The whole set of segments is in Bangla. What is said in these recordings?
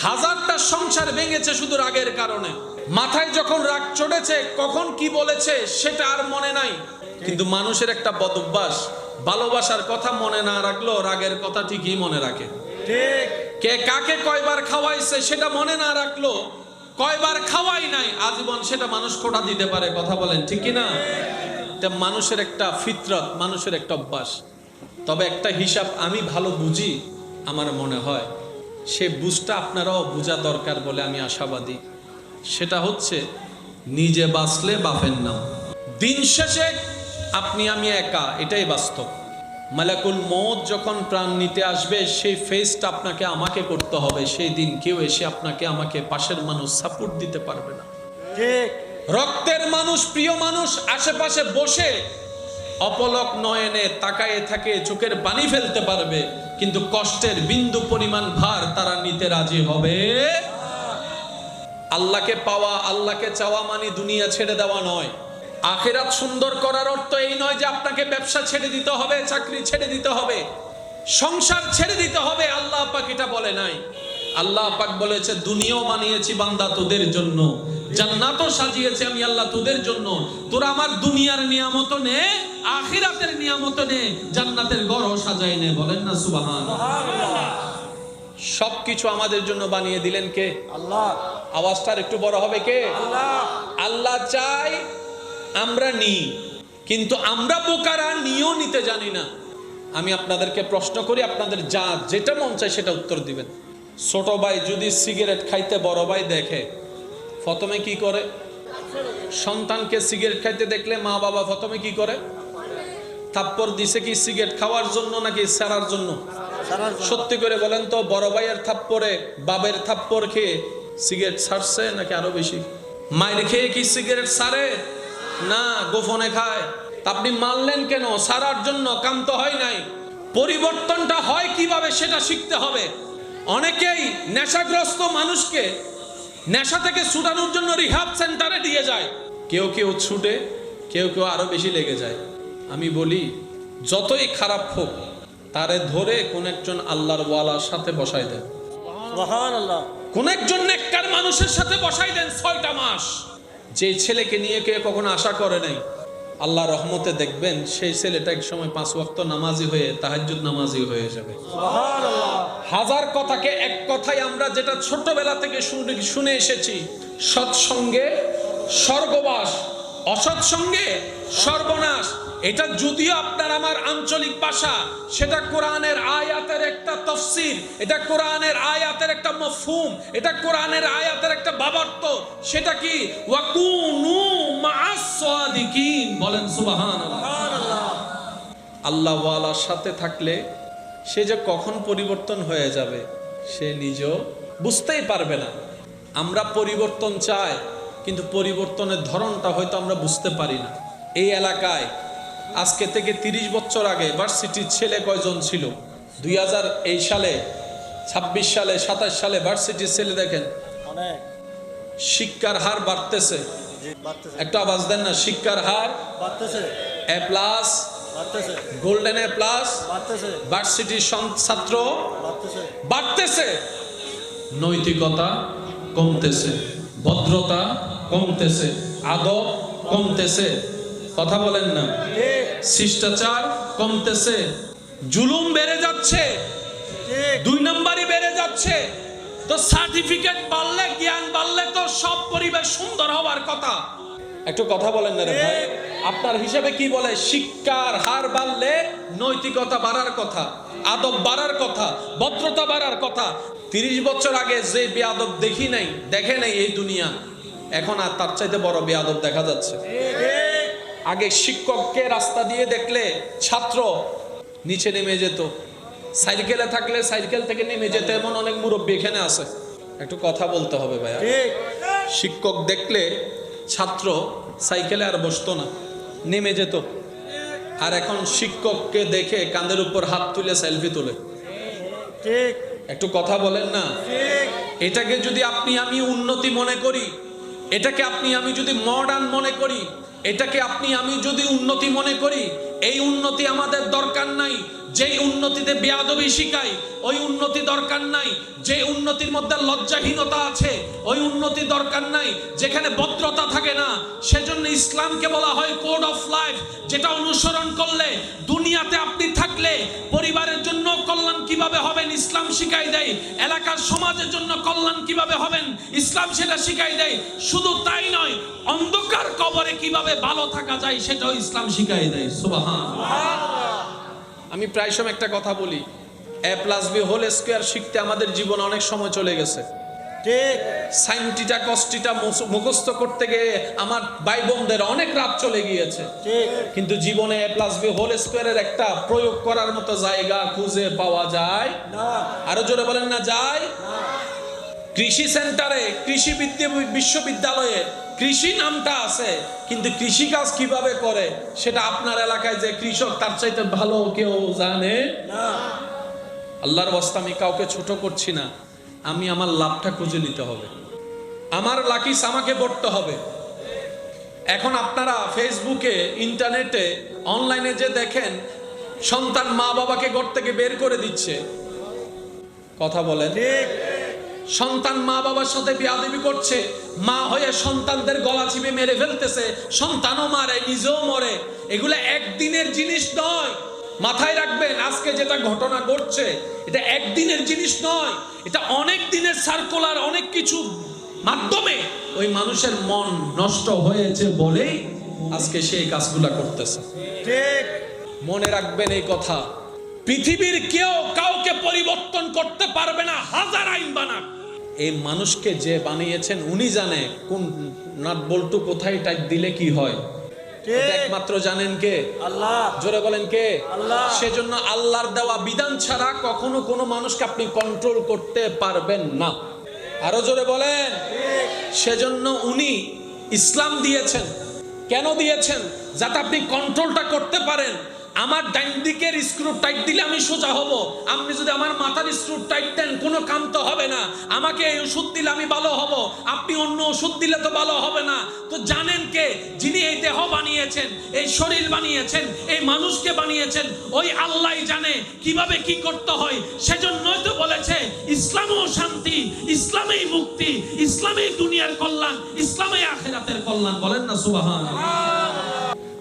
হাজারটা সংসার ভেঙেছে শুধু রাগের কারণে। মাথায় যখন রাগ চড়েছে, কখন কি বলেছে সেটা আর মনে নাই। কিন্তু মানুষের একটা বদ অভ্যাস, ভালোবাসার কথা মনে না রাখলেও রাগের কথা ঠিকই মনে রাখে। ঠিক। কে কাকে কয়বার খাওয়াইছে সেটা মনে না রাখলো, কয়বার খাওয়াই নাই আজীবন সেটা মানুষ খোঁটা দিতে পারে। কথা বলেন ঠিক কি না? এটা মানুষের একটা ফিতরত, মানুষের একটা অভ্যাস। তবে একটা হিসাব আমি ভালো বুঝি, আমার মনে হয় সে বুঝটা আপনারাও বোঝা দরকার বলে আমি আশাবাদী। সেটা হচ্ছে নিজে বাঁচলে বাপের নাম। দিন শেষে আপনি আমি একা, এটাই বাস্তব। মালাকুল মউত যখন প্রাণ নিতে আসবে, সেই ফেসটা আপনাকে আমাকে করতে হবে। সেই দিন কেউ এসে আপনাকে আমাকে পাশের মানুষ সাপোর্ট দিতে পারবে না। ঠিক। রক্তের মানুষ, প্রিয় মানুষ আশেপাশে বসে অপলক নয়নে তাকায়ে থাকে, চোখের পানি ফেলতে পারবে, কিন্তু কষ্টের বিন্দু পরিমাণ ভার তারা নিতে রাজি হবে। আল্লাহকে পাওয়া, আল্লাহকে চাওয়া মানে দুনিয়া ছেড়ে দেওয়া নয়। আখিরাত সুন্দর করার অর্থ এই নয় যে আপনাকে ব্যবসা ছেড়ে দিতে হবে, চাকরি ছেড়ে দিতে হবে, সংসার ছেড়ে দিতে হবে। আল্লাহ পাক এটা বলে নাই। আল্লাহ পাক বলেছে দুনিয়াও বানিয়েছি বান্দা তোদের জন্য, জান্নাতও সাজিয়েছি আমি আল্লাহ তোদের জন্য। তোরা আমার দুনিয়ার নিয়ামত নে, আখিরাতের নিয়ামত নে, জান্নাতের ঘরও সাজাই নে। বলেন না সুবহানাল্লাহ। সবকিছু আমাদের জন্য বানিয়ে দিলেন কে? আল্লাহ। আওয়াজটা একটু বড় হবে কে? আল্লাহ। আল্লাহ চাই আমরা নিই, কিন্তু আমরা বোকারা নিয়েও নিতে জানি না। আমি আপনাদেরকে প্রশ্ন করি, আপনাদের যা যেটা মন চায় সেটা উত্তর দিবেন। ছোট ভাই যদি সিগারেট খাইতে বড় ভাই দেখে, প্রথমে কি করে? সন্তানকে সিগারেট খাইতে দেখলে মা বাবা প্রথমে কি করে? থাপ্পড় দিছে কি সিগারেট খাওয়ার জন্য নাকি ছাড়ার জন্য? সত্যি করে বলেন তো, বড় ভাইয়ের থাপ্পড়ে বাবের থাপ্পড় খেয়ে সিগারেট ছাড়ছে নাকি আরো বেশি? মায়ের খেয়ে কি সিগারেট ছাড়ে? না, গোপনে খায়। আপনি মারলেন কেন? ছাড়ার জন্য। কাম তো হয় নাই। পরিবর্তনটা হয় কিভাবে সেটা শিখতে হবে। অনেকেই নেশাগ্রস্ত মানুষকে নেশা থেকে ছুটানোর জন্য রিহাব সেন্টারে দিয়ে যায়। কেউ কেউ ছুটে, কেউ কেউ আরো বেশি লেগে যায়। আমি বলি যতই খারাপ হোক তারে ধরে কোন একজন আল্লাহর ওয়ালার সাথে বসাই দেন। সুবহানাল্লাহ। কোন একজন নেককার মানুষের সাথে বসাই দেন 6টা মাস। যে ছেলেকে নিয়ে কেউ কখনো আশা করে নাই, আল্লাহ রহমতে দেখবেন সেই ছেলেটা এক সময় 5 ওয়াক্ত নামাজি হয়ে তাহাজ্জুদ নামাজি হয়ে যাবে। সুবহানাল্লাহ। হাজার কথাকে এক কথায় আমরা যেটা ছোটবেলা থেকে শুনে এসেছি, সৎসঙ্গে স্বর্গবাস, অসৎসঙ্গে সর্বনাশ। এটা যদিও আপনার আমার আঞ্চলিক ভাষা, সেটা কোরআনের আয়াতের একটা তাফসীর, এটা কোরআনের আয়াতের একটা মফহুম, এটা কোরআনের আয়াতের একটা ভাবার্থ। সেটা কি? ওয়াকুনু মা'আস সাদিকিন। বলেন সুবহানাল্লাহ। আল্লাহ ওয়ালার সাথে থাকলে সে যে কখন পরিবর্তন হয়ে যাবে সে নিজেও বুঝতেই পারবে না। আমরা পরিবর্তন চাই, কিন্তু পরিবর্তনের ধরনটা হয়তো আমরা বুঝতে পারি না। এই এলাকায় আজকে থেকে 30 বছর আগে ভার্সিটির ছেলে কয়জন ছিল? 2000 এই সালে, 26 সালে, 27 সালে ভার্সিটির ছেলে দেখেন। অনেক। শিক্ষার হার বাড়তেছে। জি, বাড়তেছে। একটা আওয়াজ দেন না, শিক্ষার হার বাড়তেছে। A+, বাড়তেছে। গোল্ডেন A+, বাড়তেছে। ভার্সিটির ছাত্র বাড়তেছে। বাড়তেছে। নৈতিকতা কমতেছে, ভদ্রতা কমতেছে, আদব কমতেছে। কথা বলেন না? ঠিক। শিষ্টাচার কমতেছে, জুলুম বেড়ে যাচ্ছে, ঠিক। 2 নম্বরই বেড়ে যাচ্ছে। তো সার্টিফিকেট বাড়লে, জ্ঞান বাড়লে তো সব পরিবেশ সুন্দর হওয়ার কথা। একটু কথা বলেন না রে ভাই, আপনার হিসাবে কি বলে? শিক্ষার হার বাড়লে নৈতিকতা বাড়ার কথা, আদব বাড়ার কথা, ভদ্রতা বাড়ার কথা। 30 বছর আগে যে বেয়াদব দেখে নাই এই দুনিয়া, এখন আর তার চাইতে বড় বেয়াদব দেখা যাচ্ছে। আগে শিক্ষককে রাস্তা দিয়ে দেখলে ছাত্র নিচে নেমে যেত, সাইকেলে থাকলে সাইকেল থেকে নেমে যেত। এমন অনেক মুরব্বী এখানে আছে। একটু কথা বলতে হবে ভাইয়া। ঠিক। শিক্ষক দেখলে ছাত্র সাইকেলে আর বসতো না, নেমে যেত। আর এখন শিক্ষককে দেখে কাঁধের উপর হাত তুলে সেলফি তোলে। ঠিক। একটু কথা বলেন না? ঠিক। এটাকে যদি আপনি আমি উন্নতি মনে করি, এটাকে আপনি আমি যদি মডার্ন মনে করি, এটাকে আপনি আমি যদি উন্নতি মনে করি, এই উন্নতি আমাদের দরকার নাই। যে উন্নতিতে বেয়াদবি শিখায় ওই উন্নতি দরকার নাই। যে উন্নতির মধ্যে লজ্জাহীনতা আছে ওই উন্নতি দরকার নাই। যেখানে ভদ্রতা থাকে না, সেজন্য ইসলামকে বলা হয় কোড অফ লাইফ, যেটা অনুসরণ করলে দুনিয়াতে আপনি থাকলে পরিবারের জন্য কল্যাণ কিভাবে হবেন ইসলাম শিখাই দেয়, এলাকার সমাজের জন্য কল্যাণ কিভাবে হবেন ইসলাম সেটা শিখাই দেয়। শুধু তাই নয়, অন্ধকার কবরে কিভাবে ভালো থাকা যায় সেটাও ইসলাম শিখাই দেয়। সুবহানাল্লাহ। আমি প্রায় সময় একটা কথা বলি, a+b² শিখতে আমাদের জীবনে অনেক সময় চলে গেছে। ঠিক সাইনটিটা কস্টিটা মুখস্থ করতে গিয়ে আমার ভাই বোনদের অনেক রাত চলে গিয়েছে। ঠিক কিন্তু জীবনে a+b² একটা প্রয়োগ করার মতো জায়গা খুঁজে পাওয়া যায় না আরো জোরে বলেন না যায়। না কৃষি সেন্টারে, কৃষি বিশ্ববিদ্যালয়ে কৃষি নামটা আছে, কিন্তু কৃষি কাজ কিভাবে করে সেটা আপনার এলাকায় যে কৃষক তার চাইতে ভালো কেউ জানে না আল্লাহর ওয়াস্তে আমি কাউকে ছোট করছি না। আমি আমার লাভটা খুঁজে নিতে হবে, আমার লাকিস আমাকে পড়তে হবে। এখন আপনারা ফেসবুকে, ইন্টারনেটে, অনলাইনে যে দেখেন সন্তান মা বাবাকে ঘর থেকে বের করে দিচ্ছে, কথা বলেন, ঠিক সন্তান মা বাবার সাথে বেয়াদবি করছে, মা হয়ে সন্তানদের গলা চিপে মেরে ফেলতেছে, সন্তানও মারে নিজেও মরে। এগুলো একদিনের জিনিস নয়, মাথায় রাখবেন। আজকে যেটা ঘটনা ঘটছে এটা একদিনের জিনিস নয়, এটা অনেক দিনের সার্কুলার, অনেক কিছু মাধ্যমে ওই মানুষের মন নষ্ট হয়েছে বলেই আজকে সেই কাজগুলা করতেছে। ঠিক মনে রাখবেন এই কথা, পৃথিবীর কেউ কাউকে পরিবর্তন করতে পারবে না, হাজার আইন বানাক। এই মানুষকে যে বানিয়েছেন উনি জানে কোন নাট বল্টু কোথায় টাইট দিলে কি হয়, এটা একমাত্র জানেন কে? আল্লাহ। জোরে বলেন কে? আল্লাহ। সেজন্য আল্লাহর দেওয়া বিধান ছাড়া কখনো কোনো মানুষকে আপনি কন্ট্রোল করতে পারবেন না। আরো জোরে বলেন। সেজন্য উনি ইসলাম দিয়েছেন। কেন দিয়েছেন? যাতে আপনি কন্ট্রোলটা করতে পারেন। আমার ডাইন দিকের স্ক্রু টাইট দিলে আমি সোজা হব, আপনি যদি আমার মাথার স্ক্রু টাইট দেন কোনো কাম তো হবে না। আমাকে এই ওষুধ দিলে আমি ভালো হব, আপনি অন্য ওষুধ দিলে তো ভালো হবে না। তো জানেন কে? যিনি এই দেহ বানিয়েছেন, এই শরীর বানিয়েছেন, এই মানুষকে বানিয়েছেন, ওই আল্লাহই জানে কিভাবে কি করতে হয়। সেজন্যই তো বলেছে ইসলামও শান্তি, ইসলামেই মুক্তি, ইসলামেই দুনিয়ার কল্যাণ, ইসলামেই আখিরাতের কল্যাণ। বলেন না সুবহানাল্লাহ।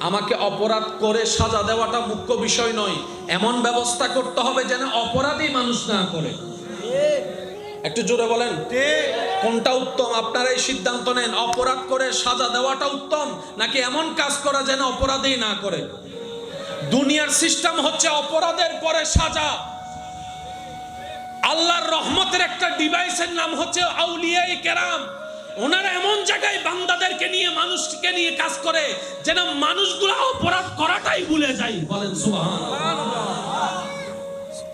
আমাকে অপরাধ করে সাজা দেওয়াটা মুখ্য বিষয় নয়, এমন ব্যবস্থা করতে হবে যেন অপরাধী মানুষ না করে। একটু জোরে বলেন কোনটা উত্তম? আপনারাই সিদ্ধান্ত নেন। অপরাধ করে সাজা দেওয়াটা উত্তম নাকি এমন কাজ করা যেন অপরাধী না করে? দুনিয়ার সিস্টেম হচ্ছে অপরাধের পরে সাজা। আল্লাহর রহমতের একটা ডিভাইসের নাম হচ্ছে আউলিয়ায়ে কেরাম। ওনারা এমন জায়গায় বান্দাদেরকে নিয়ে, মানুষকে নিয়ে কাজ করে যেন মানুষগুলো অপরাধ করাটাই ভুলে যায়। বলেন সুবহানাল্লাহ।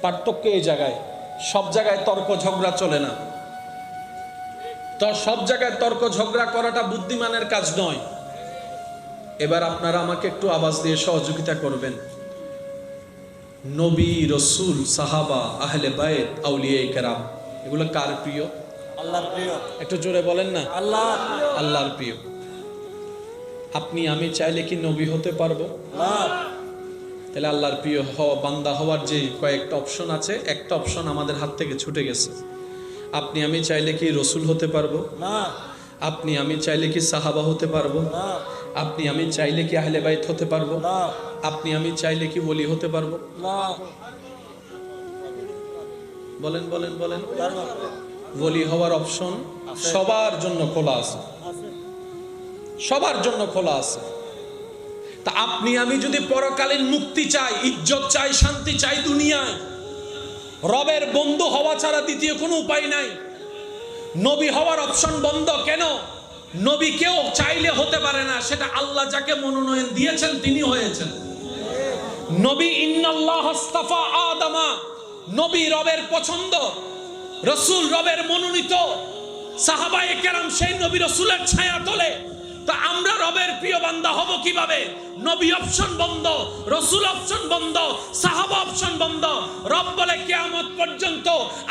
পার্থক্য এই জায়গায়। সব জায়গায় তর্ক ঝগড়া চলে না, তো সব জায়গায় তর্ক ঝগড়া করাটা বুদ্ধিমানের কাজ নয়। এবার আপনারা আমাকে একটু আওয়াজ দিয়ে সহযোগিতা করবেন। নবী, রসুল, সাহাবা, আহলে বায়ত, আউলিয়ায়ে কেরাম এগুলো কার প্রিয়? আল্লাহর প্রিয়। একটু জোরে বলেন না। আল্লাহ। আল্লাহর প্রিয়। আপনি আমি চাইলে কি নবী হতে পারবো? না। তাহলে আল্লাহর প্রিয় হওয়া, বান্দা হওয়ার যে কয়েকটা অপশন আছে, একটা অপশন আমাদের হাত থেকে ছুটে গেছে। আপনি আমি চাইলে কি রসুল হতে পারবো? না। আপনি আমি চাইলে কি সাহাবা হতে পারবো? না। আপনি আমি চাইলে কি আহলে বাইত হতে পারবো? না। আপনি আমি চাইলে কি ওলি হতে পারবো? না। বলেন বলেন বলেন। পারবো। ওলি হওয়ার অপশন সবার জন্য খোলা আছে, সবার জন্য খোলা আছে। তা আপনি আমি যদি পরকালীন মুক্তি চাই, ইজ্জত চাই, শান্তি চাই দুনিয়ায়, রবের বন্ধু হওয়া ছাড়া দ্বিতীয় কোনো উপায় নাই। নবী হওয়ার অপশন বন্ধ। কেন? নবী কেউ চাইলে হতে পারে না, সেটা আল্লাহ যাকে মনোনয়ন দিয়েছেন তিনি হয়েছেন নবী। ইন্নাল্লাহ আস্তাফা আদামা, নবী রবের পছন্দ, রসুল রবের মনোনীত, সাহাবায়ে কেরাম সেই নবী রসুলের ছায়া তলে তো আমরা রবের প্রিয় বান্দা হব কিভাবে? নবী অপশন বন্ধ, রসুল অপশন বন্ধ, সাহাবা অপশন বন্ধ। রব বলে কিয়ামত পর্যন্ত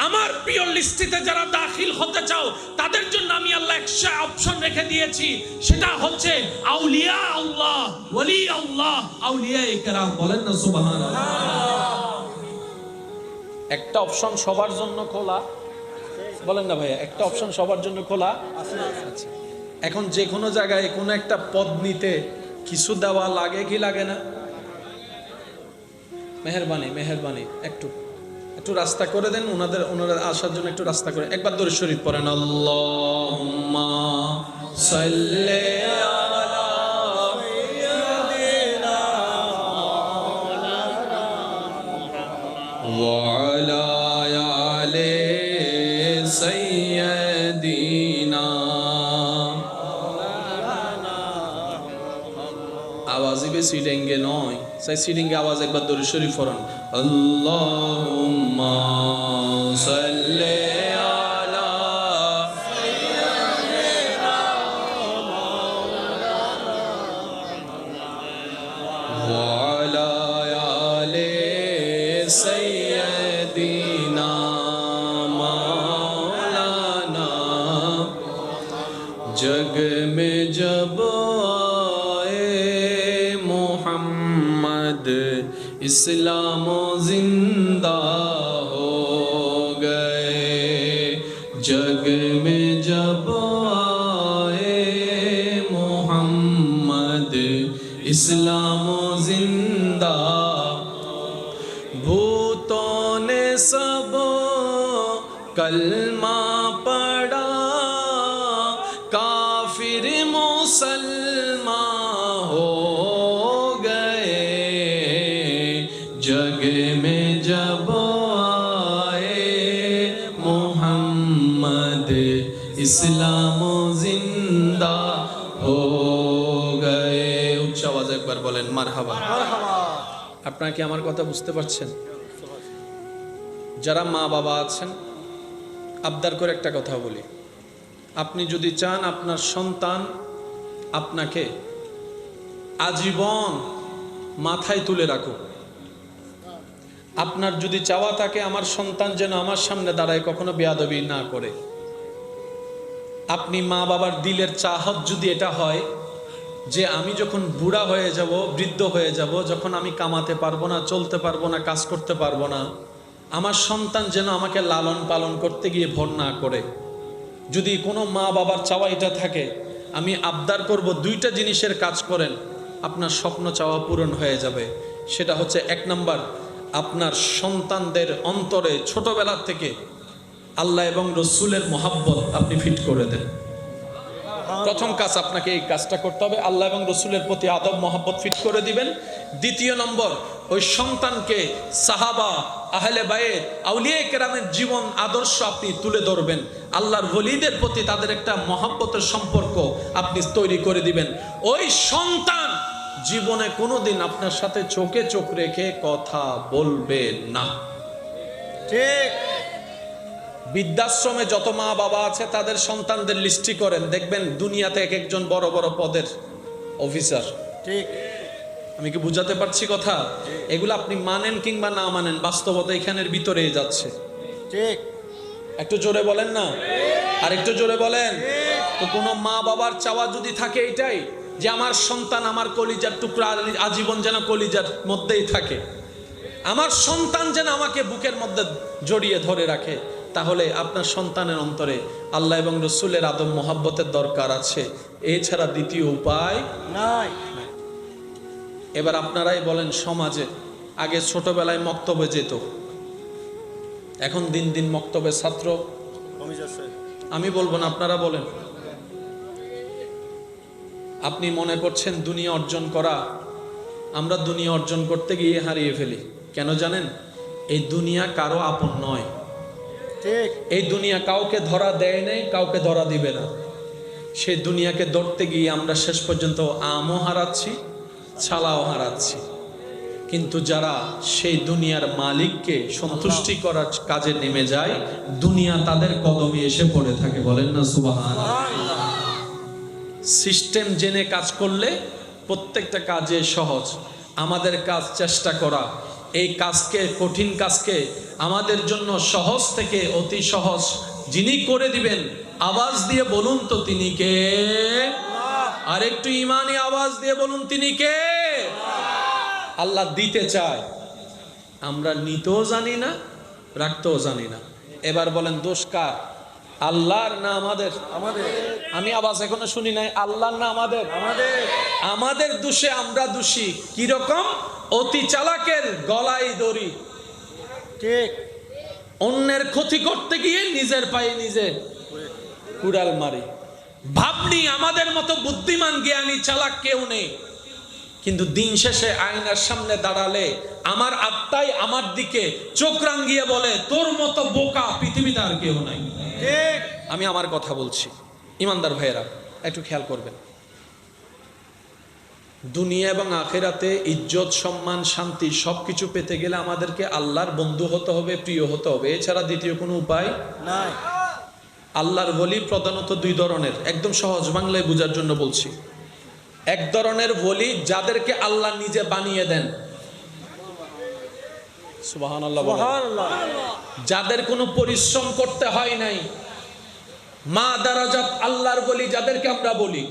আমার প্রিয় লিস্টিতে যারা দাখিল হতে চাও তাদের জন্য আমি আল্লাহ একটা অপশন রেখে দিয়েছি, সেটা হচ্ছে আউলিয়া আল্লাহ, ওলি আল্লাহ, আউলিয়া ইকরাম। বলেন না সুবহানাল্লাহ। একটা অপশন সবার জন্য খোলা, বলেন না ভাইয়া, একটা অপশন সবার জন্য খোলা। আচ্ছা, এখন যে কোনো জায়গায় কোনো একটা পদ নিতে কিছু দেওয়া লাগে কি লাগে না? মেহেরবানি মেহেরবানি, একটু একটু রাস্তা করে দেন, ওনারা আসার জন্য একটু রাস্তা করে। একবার দরুদ শরীফ পড়েন, আল্লাহুম্মা সাল্লি আলা ওয়া আলা আলি সাইয়্যিদিনা। আওয়াজ বেশি ডেঙ্গে নয়, সেই সিডিংয়ে আওয়াজ। একবার দরুদ শরীফ পড়ুন, আল্লাহুম্মা সাল্লি আলা সাইয়্যিদিনা ওয়া আলা আলি সাইয়্যিদিনা মাওলানা। जग में जब आए मोहम्मद इस्लाम जिंदा हो गए। जग में जब आए मोहम्मद इस्लाम जिंदा। भूतों ने सब कलमा पढ़ा, काफिर मुसलमान हो गए। जग में जब आए मोहम्मद इस्लाम जिंदा हो गए। उच्च आवाज একবার বলেন মারহাবা। আপনারা কি আমার কথা বুঝতে পারছেন? যারা মা বাবা আছেন, আবদার করে একটা কথা বলি, আপনি যদি চান আপনার সন্তান আপনাকে আজীবন মাথায় তুলে রাখুক, আপনার যদি চাওয়া থাকে আমার সন্তান যেন আমার সামনে দাঁড়ায় কখনো বেয়াদবি না করে, আপনি মা বাবার দিলের চাহত যদি এটা হয় যে আমি যখন বুড়া হয়ে যাব, বৃদ্ধ হয়ে যাব, যখন আমি কামাতে পারবো না, চলতে পারবো না, কাজ করতে পারবো না, আমার সন্তান যেন আমাকে লালন পালন করতে গিয়ে ভর না করে, যদি কোনো মা বাবার চাওয়া এটা থাকে, আমি আবদার করব দুইটা জিনিসের কাজ করেন, আপনার স্বপ্ন চাওয়া পূরণ হয়ে যাবে। সেটা হচ্ছে, এক নাম্বার, আপনার সন্তানদের অন্তরে ছোটবেলা থেকে আল্লাহ এবং রসুলের মহাব্বত আপনি ফিট করে দেন। প্রথম কাজ আপনাকে এই কাজটা করতে হবে, আল্লাহ এবং রসুলের প্রতি আদব মহাব্বত ফিট করে দিবেন। দ্বিতীয় নম্বর, ওই সন্তানকে সাহাবা, আহলে বায়েত, আউলিয়া কেরামের জীবন আদর্শ আপনি তুলে ধরবেন। আল্লাহর ওলিদের প্রতি তাদের একটা মহাব্বতের সম্পর্ক আপনি তৈরি করে দিবেন। ওই সন্তান জীবনে কোনোদিন আপনার সাথে চোখে চোখ রেখে কথা বলবে না। ঠিক। বৃদ্ধাশ্রমে যত মা বাবা আছে তাদের সন্তানদের লিস্টি করেন, দেখবেন দুনিয়াতে এক একজন বড় বড় পদের অফিসার। ঠিক। আমি কি বুঝাতে পারছি কথা? এগুলো আপনি মানেন কিংবা না মানেন, বাস্তবতা এখানের ভিতরেই যাচ্ছে। ঠিক। একটু জোরে বলেন না, আর একটু জোরে বলেন। তো কোনো মা বাবার চাওয়া যদি থাকে এটাই যে আমার সন্তান আমার কলিজার টুকরা আজীবন যেন কলিজার মধ্যেই থাকে, আমার সন্তান যেন আমাকে বুকের মধ্যে জড়িয়ে ধরে রাখে, তাহলে আপনার সন্তানের অন্তরে আল্লাহ এবং রসুলের আদব মোহাব্বতের দরকার আছে। এছাড়া দ্বিতীয় উপায় নাই। এবার আপনারাই বলেন, সমাজে আগে ছোটবেলায় মক্তবে যেত, এখন দিন দিন মক্তবে ছাত্র কমে যাচ্ছে। আমি বলবো না, আপনারা বলেন। আপনি মনে করছেন দুনিয়া অর্জন করা, আমরা দুনিয়া অর্জন করতে গিয়ে হারিয়ে ফেলি। কেন জানেন? এই দুনিয়া কারো আপন নয়। ঠিক। এই দুনিয়া কাউকে ধরা দেয় নাই, কাউকে ধরা দিবে না। সেই দুনিয়াকে ধরতে গিয়ে আমরা শেষ পর্যন্ত আমও হারাচ্ছি, ছালাও হারাচ্ছি। কিন্তু যারা সেই দুনিয়ার মালিককে সন্তুষ্টি করার কাজে নেমে যায়, দুনিয়া তাদের কদমে এসে পড়ে থাকে। বলেন না সুবহানাল্লাহ। সিস্টেম জেনে কাজ করলে প্রত্যেকটা কাজে সহজ। আমাদের কাজ চেষ্টা করা, এই কাজকে, কঠিন কাজকে আমাদের জন্য সহজ থেকে অতি সহজ যিনি করে দিবেন, আওয়াজ দিয়ে বলুন তো তিনি কে? আর একটু ইমানি আওয়াজ দিয়ে বলুন তিনি কে? আল্লাহ দিতে চায়, আমরা নিতেও জানি না, রাখতেও জানি না। এবার বলেন দোষ কার? আল্লাহর না আমাদের? আমাদের। আমি আওয়াজ এখনো শুনি নাই। আল্লাহর না আমাদের? আমাদের। আমাদের দোষে আমরা দোষী। কি রকম? অতি চালাকের গলায় দড়ি। ঠিক। অন্যের ক্ষতি করতে গিয়ে নিজের পায়ে নিজে কুড়াল মারি। ভাবনি আমাদের মতো বুদ্ধিমান, জ্ঞানী, চালাক কেউ নেই। কিন্তু দিন শেষে আয়নার সামনে দাঁড়ালে আমার আত্মাই আমার দিকে চোখ রাঙিয়ে বলে, তোর মতো বোকা পৃথিবীতে আর কেউ নাই। ঠিক। আমি আমার কথা বলছি, ইমানদার ভাইয়েরা একটু খেয়াল করবেন। দুনিয়া এবং আখেরাতে ইজ্জত, সম্মান, শান্তি সবকিছু পেতে গেলে আমাদেরকে আল্লাহর বন্ধু হতে হবে, প্রিয় হতে হবে। এছাড়া দ্বিতীয় কোনো উপায় নাই। আল্লাহর ওলি প্রধানত দুই ধরনের, একদম সহজ বাংলায় বোঝার জন্য বলছি। এক ধরনের ওলি যাদেরকে আল্লাহ নিজে বানিয়ে দেন, সুবহানাল্লাহ বলেন। সুবহানাল্লাহ। যাদের কোনো পরিশ্রম করতে হয় নাই, মা দারাজাত আল্লাহর ওলি যাদেরকে আমরা বলি,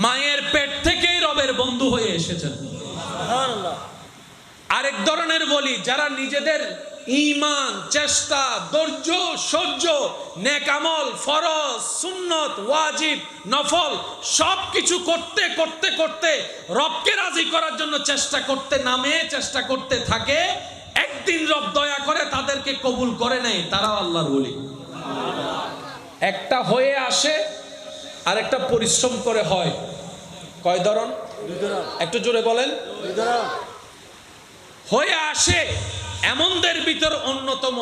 মায়ের পেট থেকেই রবের বন্ধু হয়ে এসেছেন। সুবহানাল্লাহ। আরেক ধরনের বলি যারা নিজেদের ঈমান, চেষ্টা, ধৈর্য, সহ্য, নেক আমল, ফরজ, সুন্নত, ওয়াজিব, নফল সবকিছু করতে করতে করতে রবকে রাজি করার জন্য চেষ্টা করতে নামে, চেষ্টা করতে থাকে। একদিন রব দয়া করে তাদেরকে কবুল করে নেয়, তারাও আল্লাহর ওলি। একটা হয়ে আসে আর একটা পরিশ্রম করে হয়। কয় ধরন? দুই ধরন। একটু জোরে বলেন। দুই ধরন। হয়ে আসে এমনদের ভিতর অন্যতম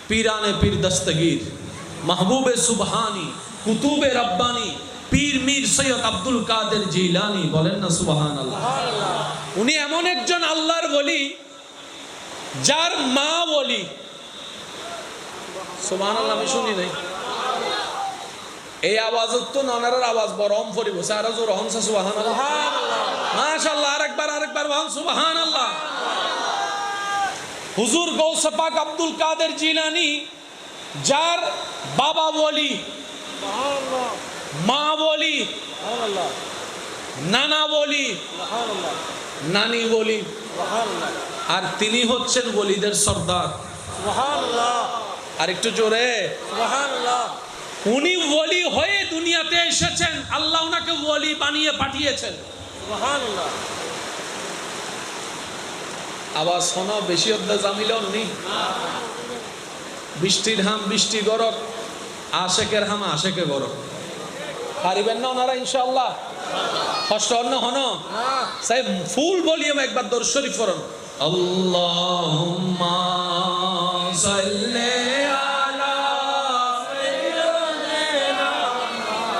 পীরানে পীর দস্তগীর, মাহবুবে সুবহানি, কুতুবে রব্বানি, পীর মীর সৈয়দ আব্দুল কাদের জিলানী। বলেন না সুবহানাল্লাহ। উনি এমন একজন আল্লাহর ওলি যার মা ওলি। সুবহানাল্লাহ। আমি শুনি নাই এই আওয়াজ তো নানার আওয়াজ বড় অম ফরিব সারা জোর হংসা। সুবহানাল্লাহ, মাশাআল্লাহ। আরেকবার বলেন সুবহানাল্লাহ। হুজুর গৌসে পাক আব্দুল কাদের জিলানী যার বাবা ওলি, সুবহানাল্লাহ। মা ওলি, সুবহানাল্লাহ। নানা ওলি, সুবহানাল্লাহ। নানি ওলি, সুবহানাল্লাহ। আর তিনি হচ্ছেন ওলিদের সর্দার। সুবহানাল্লাহ। আর একটু জোরে। সুবহানাল্লাহ। উনি ওলি হয়ে দুনিয়াতে এসেছেন, আল্লাহ ওনাকে ওলি বানিয়ে পাঠিয়েছেন। সুবহানাল্লাহ। আওয়াজ শোনো বেশি অধ্যা জামিলন নি। বৃষ্টির হাম বৃষ্টি গরক, আশেকের হাম আশেকে গরক। পারিবেন না ওনারা ইনশাআল্লাহ? কষ্ট অন্য হন সাই ফুল ভলিউম একবার দরুদ শরীফ পড়ুন। আল্লাহুম্মা সাল্লি আলা সাইয়্যিদিনা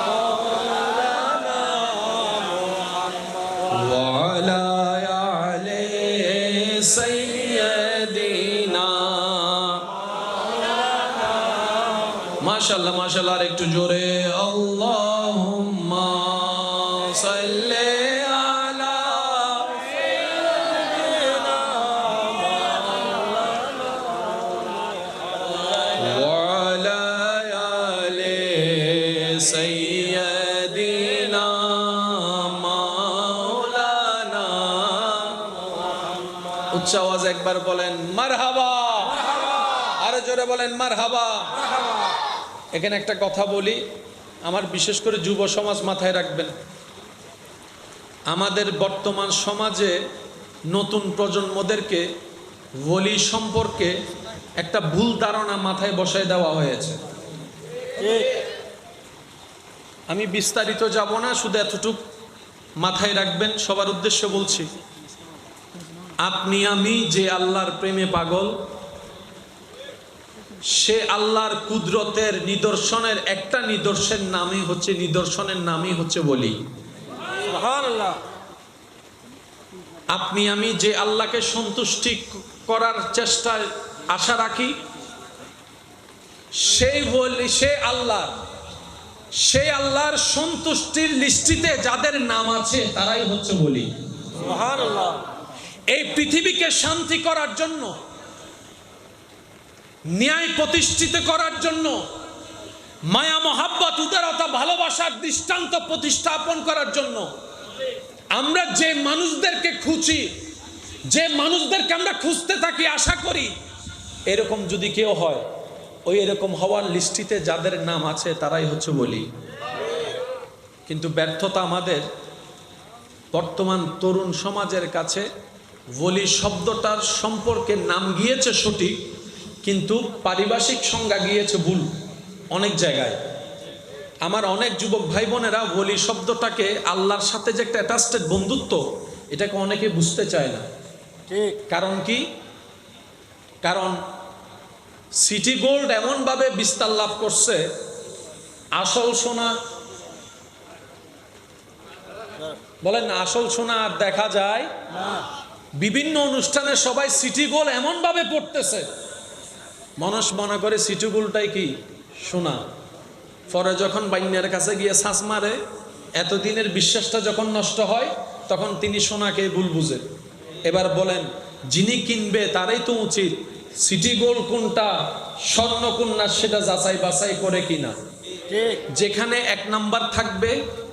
মাওলানা মুহাম্মদ ওয়া আলা আলি সাইয়্যিদিনা মাশাআল্লাহ মাশাআল্লাহ। আর একটু জোরে। আল্লাহুম্মা সাল্লি আলা সাইয়্যিদিনা মাওলানা ওয়া আলা আলি সাইয়্যিদিনা মাওলানা। উচ্চ আওয়াজে একবার বলেন মারহাবা। আরো জোরে বলেন মারহাবা। এখানে একটা কথা বলি, আমার বিশেষ করে যুব সমাজ মাথায় রাখবেন। আমাদের বর্তমান সমাজে নতুন প্রজন্মদেরকে ওলি সম্পর্কে একটা ভুল ধারণা মাথায় বসায় দেওয়া হয়েছে। ঠিক। আমি বিস্তারিত যাব না, শুধু এতটুক মাথায় রাখবেন, সবার উদ্দেশ্যে বলছি। আপনি আমি যে আল্লাহর প্রেমে পাগল, সে আল্লাহর কুদরতের নিদর্শনের একটা নিদর্শনের নামই হচ্ছে ওলি। সুবহানাল্লাহ। আপনি আমি যে আল্লাহকে সন্তুষ্টি করার চেষ্টায় আশা রাখি, সেই ওলি, সে আল্লাহ, সেই আল্লাহর সন্তুষ্টির লিস্টিতে যাদের নাম আছে তারাই হচ্ছে ওলি। সুবহানাল্লাহ। এই পৃথিবীকে শান্তি করার জন্য, ন্যায় প্রতিষ্ঠিত করার জন্য, মায়া মহাব্বত উদারতা ভালোবাসার দৃষ্টান্ত প্রতিস্থাপন করার জন্য আমরা যে মানুষদেরকে খুঁজি, যে মানুষদেরকে আমরা খুঁজতে থাকি, আশা করি এরকম যদি কেউ হয়, ওই এরকম হওয়ার লিস্টিতে যাদের নাম আছে তারাই হচ্ছে ওলি। কিন্তু ব্যর্থতা আমাদের বর্তমান তরুণ সমাজের কাছে ওলি শব্দটার সম্পর্কে নাম গিয়েছে সঠিক, কিন্তু পারিভাষিক সংজ্ঞা গিয়েছে ভুল অনেক জায়গায়। আমার অনেক যুবক ভাই বোনেরা ওলি শব্দটাকে আল্লাহর সাথে যে একটা অ্যাটাচড বন্ধুত্ব, এটাকে অনেকে বুঝতে চায় না। ঠিক। কারণ কি? কারণ সিটি গোল্ড এমনভাবে বিস্তার লাভ করছে, আসল সোনা বলেন না, আসল সোনা আর দেখা যায় না। বিভিন্ন অনুষ্ঠানে সবাই সিটি গোল্ড এমনভাবে পড়তেছে, মানুষ মনে করে সিটি গোল্ডটাই কি সোনা। পরে যখন বাইনের কাছে গিয়ে ছাঁচ মারে, এতদিনের বিশ্বাসটা যখন নষ্ট হয়, তখন তিনি সোনাকে ভুল বুঝে। এবার বলেন, যিনি কিনবে তারই তো উচিত সিটি গোল্ড কোনটা, স্বর্ণ কোনটা, সেটা যাচাই বাছাই করে কিনা। ঠিক। যেখানে 1 নাম্বার থাকবে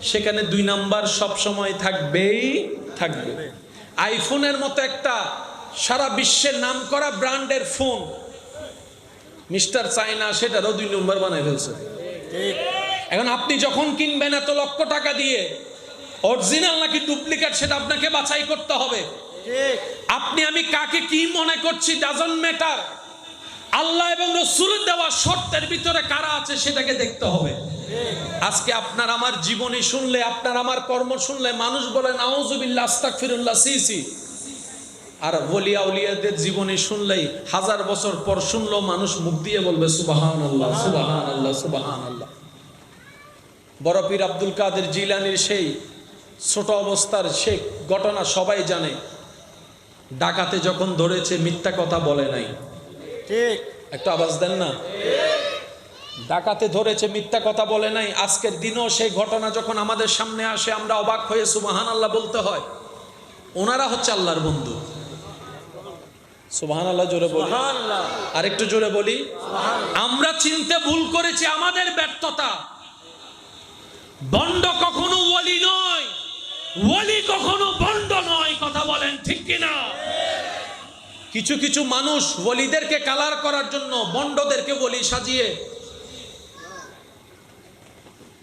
সেখানে 2 নাম্বার সব সময় থাকবেই থাকবে। আইফোনের মতো একটা সারা বিশ্বের নামকরা ব্র্যান্ডের ফোন মিস্টার চায়না সেটারও 2 নম্বর বানাই ফেলছে। ঠিক। এখন আপনি যখন কিনবেন এত লক্ষ টাকা দিয়ে, অরিজিনাল নাকি ডুপ্লিকেট সেটা আপনাকে বাছাই করতে হবে। ঠিক। আপনি আমি কাকে কি মনে করছি ডাজন্ট ম্যাটার, আল্লাহ এবং রাসূলের দেওয়া শর্তের ভিতরে কারা আছে সেটাকে দেখতে হবে। আজকে আপনার আমার জীবনী শুনলে, আপনার আমার কর্ম শুনলে মানুষ বলে নাউজুবিল্লাহ, আস্তাগফিরুল্লাহ, সিসি। আর ওলি আউলিয়াদের জীবনী শুনলেই 1000 বছর পর শুনলেও মানুষ মুখ দিয়ে বলবে সুবহানাল্লাহ, সুবহানাল্লাহ, সুবহানাল্লাহ। বড় পীর আব্দুল কাদের জিলানীর সেই ছোট অবস্থার সেই ঘটনা সবাই জানে। ডাকাতে যখন ধরেছে মিথ্যা কথা বলে নাই। ঠিক। একটু আওয়াজ দেন না। ডাকাতে ধরেছে মিথ্যা কথা বলে নাই। আজকের দিনও সেই ঘটনা যখন আমাদের সামনে আসে আমরা অবাক হয়ে সুবহানাল্লাহ বলতে হয়। ওনারা হচ্ছে আল্লাহর বন্ধু। সুবহানাল্লাহ জোরে বলি, সুবহানাল্লাহ। আর একটু জোরে বলি। সুবহানাল্লাহ। আমরা চিনতে ভুল করেছি, আমাদের ব্যর্থতা। বন্ড কখনো ওলি নয়, ওলি কখনো বন্ড নয়। কথা বলেন ঠিক কিনা? কিছু কিছু মানুষ ওলিদেরকে কালার করার জন্য বন্ডদেরকে ওলি সাজিয়ে,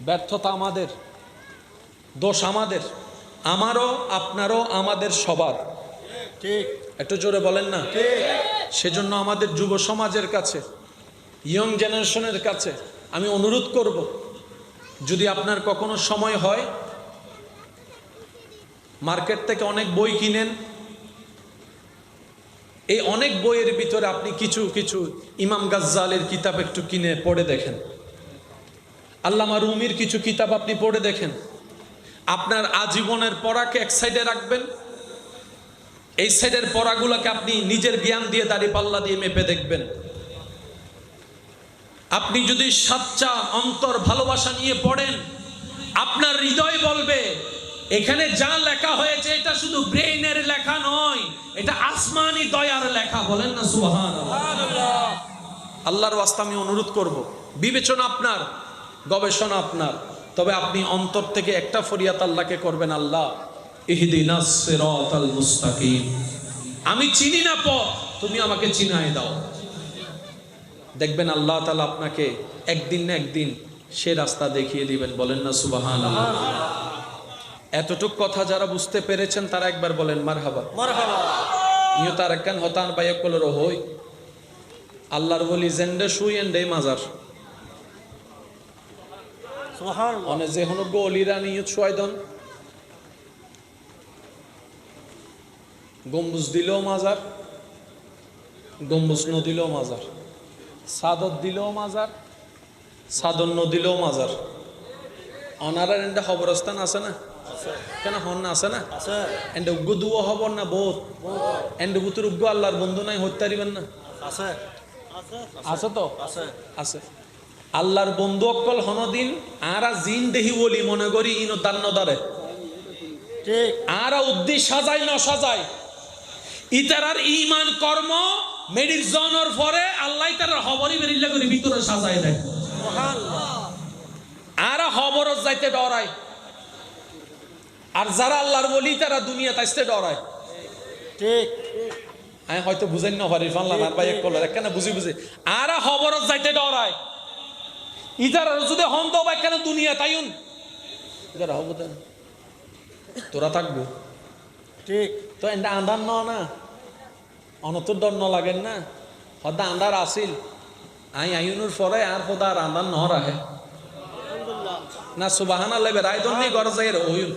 ব্যর্থতা আমাদের, দোষ আমাদের, আমারও আপনারও, আমাদের সবার। ঠিক। একটু জোরে বলেন না। ঠিক। সেজন্য আমাদের যুব সমাজের কাছে, ইয়ং জেনারেশনের কাছে আমি অনুরোধ করব, যদি আপনার কখনো সময় হয় মার্কেট থেকে অনেক বই কিনেন। এই অনেক বইয়ের ভিতরে আপনি কিছু কিছু ইমাম গাজ্জালির কিতাব একটু কিনে পড়ে দেখেন, আল্লামা রুমির কিছু কিতাব আপনি পড়ে দেখেন। আপনার আজীবনের পড়াকে এক সাইডে রাখবেন, এই সাইডের পড়াগুলোকে আপনি নিজের জ্ঞান দিয়ে দাঁড়িপাল্লা দিয়ে মেপে দেখবেন। আপনি যদি সাচ্চা অন্তর ভালোবাসা নিয়ে পড়েন, আপনার হৃদয় বলবে এখানে যা লেখা হয়েছে এটা শুধু ব্রেইনের লেখা নয়, এটা আসমানি দয়ার লেখা। বলেন না সুবহানাল্লাহ। আল্লাহর ওয়াস্তে আমি অনুরোধ করব, বিবেচনা আপনার, গবেষণা আপনার, তবে আপনি অন্তর থেকে একটা ফরিয়াদ আল্লাহকে করবেন, আল্লাহ ইহদিনাস সিরাতাল মুস্তাকিম। আমি চিনি না পথ, তুমি আমাকে চিনায় দাও। দেখবেন আল্লাহ তাআলা আপনাকে একদিন না একদিন সে রাস্তা দেখিয়ে দিবেন। বলেন না সুবহানাল্লাহ। এতটুক কথা যারা বুঝতে পেরেছেন তারা একবার বলেন মারহাবা। মারহাবা। ইয়ো তার একখান হতান বাইকলর হই আল্লাহর বলি জেন্ডে শুইয়েন্ডে মাজার সুবহানাল্লাহ। অনে যে হনো গলিরা নিয়ত শুয়াইদন গম্বুজ দিলেও মাজার, গম্বুজ নদিলেও মাজার, সাদত দিলেও মাজার, সাদন নদিলেও মাজার। অনারার এন্ডে খবরস্থান আছে না? কেন হন না আছে না? আছে। এন্ডে উগ্গ দুও হবর না বহুত এন্ডে বুতুর উগ্গ আল্লাহর বন্ধু নাই হইতে পারিবেন না? আছে। আছে তো আছে। আছে। আল্লাহর বন্ধু অকল হনদিন আরা জিন দেহি বলি মনে করি ইনো দান্ন দারে ঠিক আরা উদ্দেশ্য সাজাই ন সাজাই ইতারার ঈমান কর্ম মেডির জনর পরে আল্লাহ তারার হবরই বেরিল্লা করে ভিতরে সাজাই দেয় সুবহানাল্লাহ আরা হবরত যাইতে ডরায় আর যারা আল্লাহর বলি তারা দুনিয়া তাইতে ডরায় ঠিক আমি হয়তো বুঝেন না পারি ফানলাম আর ভাই এক কলার একখানে বুঝি বুঝি আরা হবরত যাইতে ডরায় ইতারা যদি হন্ত বা একখানে দুনিয়া তাইউন ইতারা হব দেন তোরা থাকবো ঠিক তো এটা আন্ধার ন না অনতর ডর ন লাগেন না হদা আন্ধার আসিল আইনুর পরে আর হদা আর আন্ধার ন রাহে না সুবাহান আল্লাহ বেড়াই দন্নি গরজ যাই হইল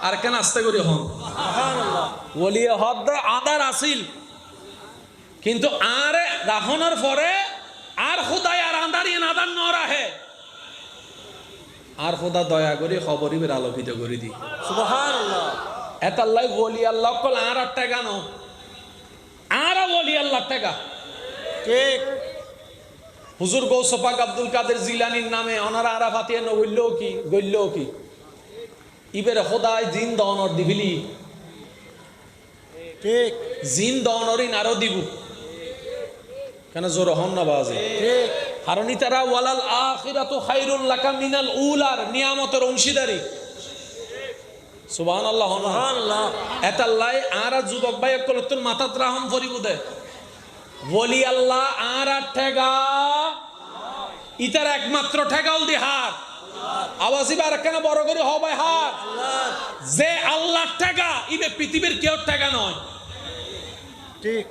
আর কেন আস্তে করি হন সুবহানাল্লাহ ওলিয়ে হদ আদার আসিল কিন্তু আর রাহনের পরে আর খুদায় আর আন্ধারি আদার ন রাহে আর খুদা দয়া করি খবরই বের আলোকিত করে দি সুবহানাল্লাহ এতাল্লাই ওলি আল্লাহ কল আর টাকা নো আর ওলি আল্লাহ টাকা ঠিক হুজুর গৌসফাক আব্দুল কাদের জিলানির নামে ওনারা আরাফাতিয়া গইল্লো কি ইবের খোদায় জিন দনর দিবিলি ঠিক জিন দনরিন আরো দিব কেন জোর হন না বাজে ঠিক কারণ তারা ওয়ালাল আখিরাতু খায়রুল লাকা মিনাল উলার নিয়ামতের অংশীদারি সুবহানাল্লাহ সুবহানাল্লাহ এতাল্লাই আর যুবক ভাই কলতুন মাথাত রাহম ফরিবুদে ওলি আল্লাহ আর ঠেগা ইতার একমাত্র ঠেগাল দি হার আওয়াজি বার কেন বড় করে হবে হার যে আল্লাহ ঠেগা ইবে পৃথিবীর কেউ ঠেগা নয় ঠিক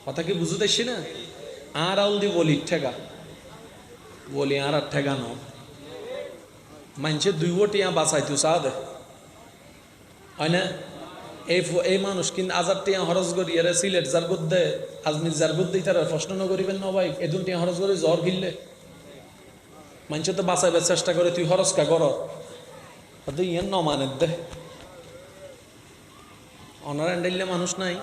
কথা কি বুঝতে দেখছি না আর আল দি বলি ঠেগা বলি আর ঠেগা নয় মানছে দুই ওটিয়া বাঁচাই তুই সাদ হয় না এই মানুষ কিন্তু আজার টিয়া হরজ করি এরা সিলেট যার গুদ্দে আজমির যার গুদ্দে তারা প্রশ্ন ন করিবেন না ভাই এদুন টিয়া হরজ করে জ্বর গিললে মানুষ তো বাঁচাইবার চেষ্টা করে তুই হরজ কা কর ইয়েন ন মানে দে অনারা এন্ডাইলে মানুষ নাই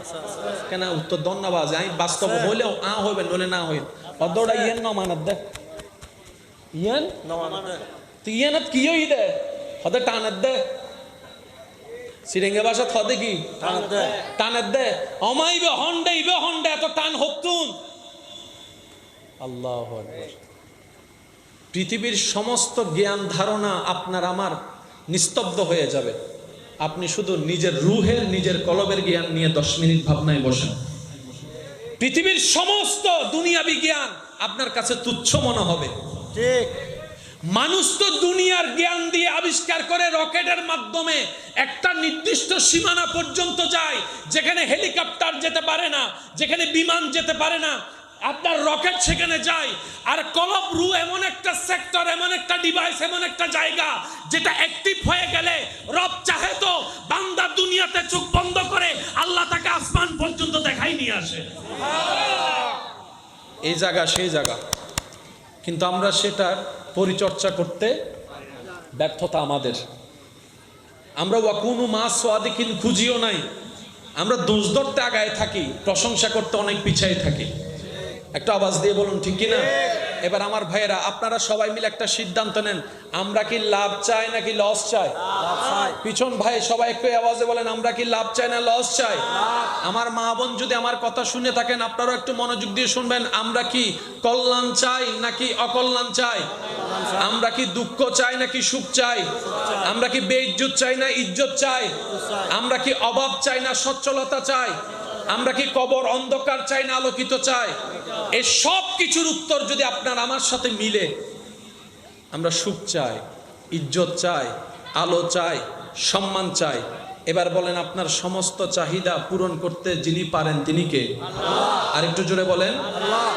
কেন উত্তর দন না বাজে আমি বাস্তব হইলেও হইবেন বলে না হইন অদৌড়া ইয়েন ন মানে দে ইয়েন তুই ইয়েনত কি হই দে হতে টানের দে সিরেঙ্গে বাসা থদে কি টানের দে অমাইবে হন্ডে ইবে হন্ডে এত টান হতুন আল্লাহু আকবার পৃথিবীর সমস্ত জ্ঞান ধারণা আপনার আমার নিস্তব্ধ হয়ে যাবে আপনি শুধু নিজের রুহের নিজের কলবের জ্ঞান নিয়ে 10 মিনিট ভাবনায় বসেন পৃথিবীর সমস্ত দুনিয়াবি জ্ঞান আপনার কাছে তুচ্ছ মনে হবে ঠিক মানুষ তো দুনিয়ার জ্ঞান দিয়ে আবিষ্কার করে রকেটের মাধ্যমে একটা নির্দিষ্ট সীমানা পর্যন্ত যায় যেখানে হেলিকপ্টার যেতে পারে না যেখানে বিমান যেতে পারে না আপনার রকেট সেখানে যায় আর কলব রু এমন একটা সেক্টর এমন একটা ডিভাইস এমন একটা জায়গা যেটা অ্যাক্টিভ হয়ে গেলে রব চাহে তো বান্দা দুনিয়াতে চোখ বন্ধ করে আল্লাহ তাকে আসমান পর্যন্ত দেখাই নিয়ে আসে এই জায়গা সেই জায়গা কিন্তু আমরা সেটার পরিচর্যা করতে ব্যর্থতা আমাদের আমরা ওয়াকুনু মা সাদিকিন খুঁজিও নাই আমরা দোষ ধরতে আগায় থাকি প্রশংসা করতে অনেক পিছায় থাকি একটা আওয়াজ দিয়ে বলুন ঠিক কি না এবার আমার ভাইয়েরা আপনারা সবাই মিলে একটা সিদ্ধান্ত নেন আমরা কি লাভ চাই নাকি লস চাই পিছন ভাই সবাই একটু আওয়াজে বলেন আমরা কি লাভ চাই না লস চাই আমার মা বোন যদি আমার কথা শুনে থাকেন আপনারাও একটু মনোযোগ দিয়ে শুনবেন আমরা কি কল্যাণ চাই নাকি অকল্যাণ চাই আমরা কি দুঃখ চাই নাকি সুখ চাই আমরা কি বেইজ্জত চাই না ইজ্জত চাই আমরা কি অভাব চাই না সচ্ছলতা চাই আমরা কি কবর অন্ধকার চাই না আলোকিত চাই এই সব কিছুর উত্তর যদি আপনার আমার সাথে মিলে আমরা সুখ চাই ইজ্জত চাই আলো চাই সম্মান চাই এবার বলেন আপনার সমস্ত চাহিদা পূরণ করতে যিনি পারেন তিনি কে আর একটু জোরে বলেন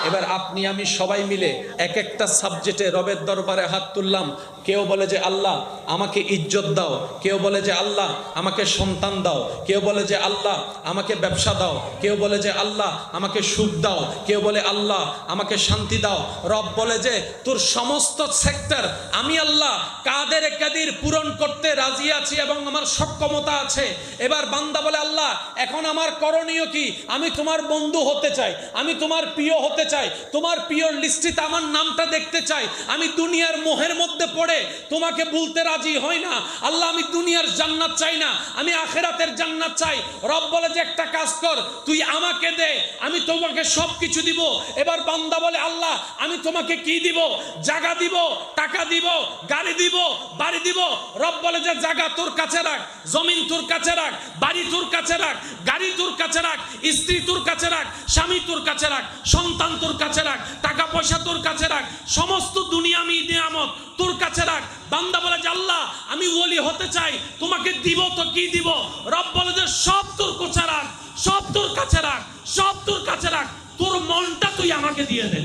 এবার আপনি আমি সবাই মিলে এক একটা সাবজেক্টে রবের দরবারে হাত তুললাম কেউ বলে যে আল্লাহ আমাকে ইজ্জত দাও কেউ বলে যে আল্লাহ আমাকে সন্তান দাও কেউ বলে যে আল্লাহ আমাকে ব্যবসা দাও কেউ বলে যে আল্লাহ আমাকে সুখ দাও কেউ বলে আল্লাহ আমাকে শান্তি দাও রব বলে যে তোর সমস্ত সেক্টর আমি আল্লাহ কাদের কাদির পূরণ করতে রাজি আছি এবং আমার সক্ষমতা আছে আছে। এবার বান্দা বলে আল্লাহ এখন আমার করণীয় কি? আমি তোমার বন্ধু হতে চাই, আমি তোমার প্রিয় হতে চাই, তোমার প্রিয় লিস্টিতে আমার নামটা দেখতে চাই। আমি দুনিয়ার মোহের মধ্যে পড়ে তোমাকে বলতে রাজি হই না। আল্লাহ আমি দুনিয়ার জান্নাত চাই না, আমি আখিরাতের জান্নাত চাই। রব বলে যে একটা কাজ কর, তুই আমাকে দে, আমি তোমাকে সব কিছু দিব। এবার বান্দা বলে আল্লাহ আমি তোমাকে কি দিব? জায়গা দিব, টাকা দিব, গাড়ি দিব, বাড়ি দিব। রব বলে যে জায়গা তোর কাছে রাখ, জমিন তোর কাছে রাখ, বাড়ি তোর কাছে রাখ, গাড়ি তোর কাছে রাখ, স্ত্রী তোর কাছে রাখ, স্বামী তোর কাছে রাখ, সন্তান তোর কাছে রাখ, টাকা পয়সা তোর কাছে রাখ, সমস্ত দুনিয়া আমি নিয়ামত তোর কাছে রাখ। বান্দা বলে যে আল্লাহ আমি ওলি হতে চাই, তোমাকে দিব তো কি দিব? রব বলে যে সব তোর কাছে রাখ, সব তোর কাছে রাখ, সব তোর কাছে রাখ, তোর মনটা তুই আমাকে দিয়ে দে।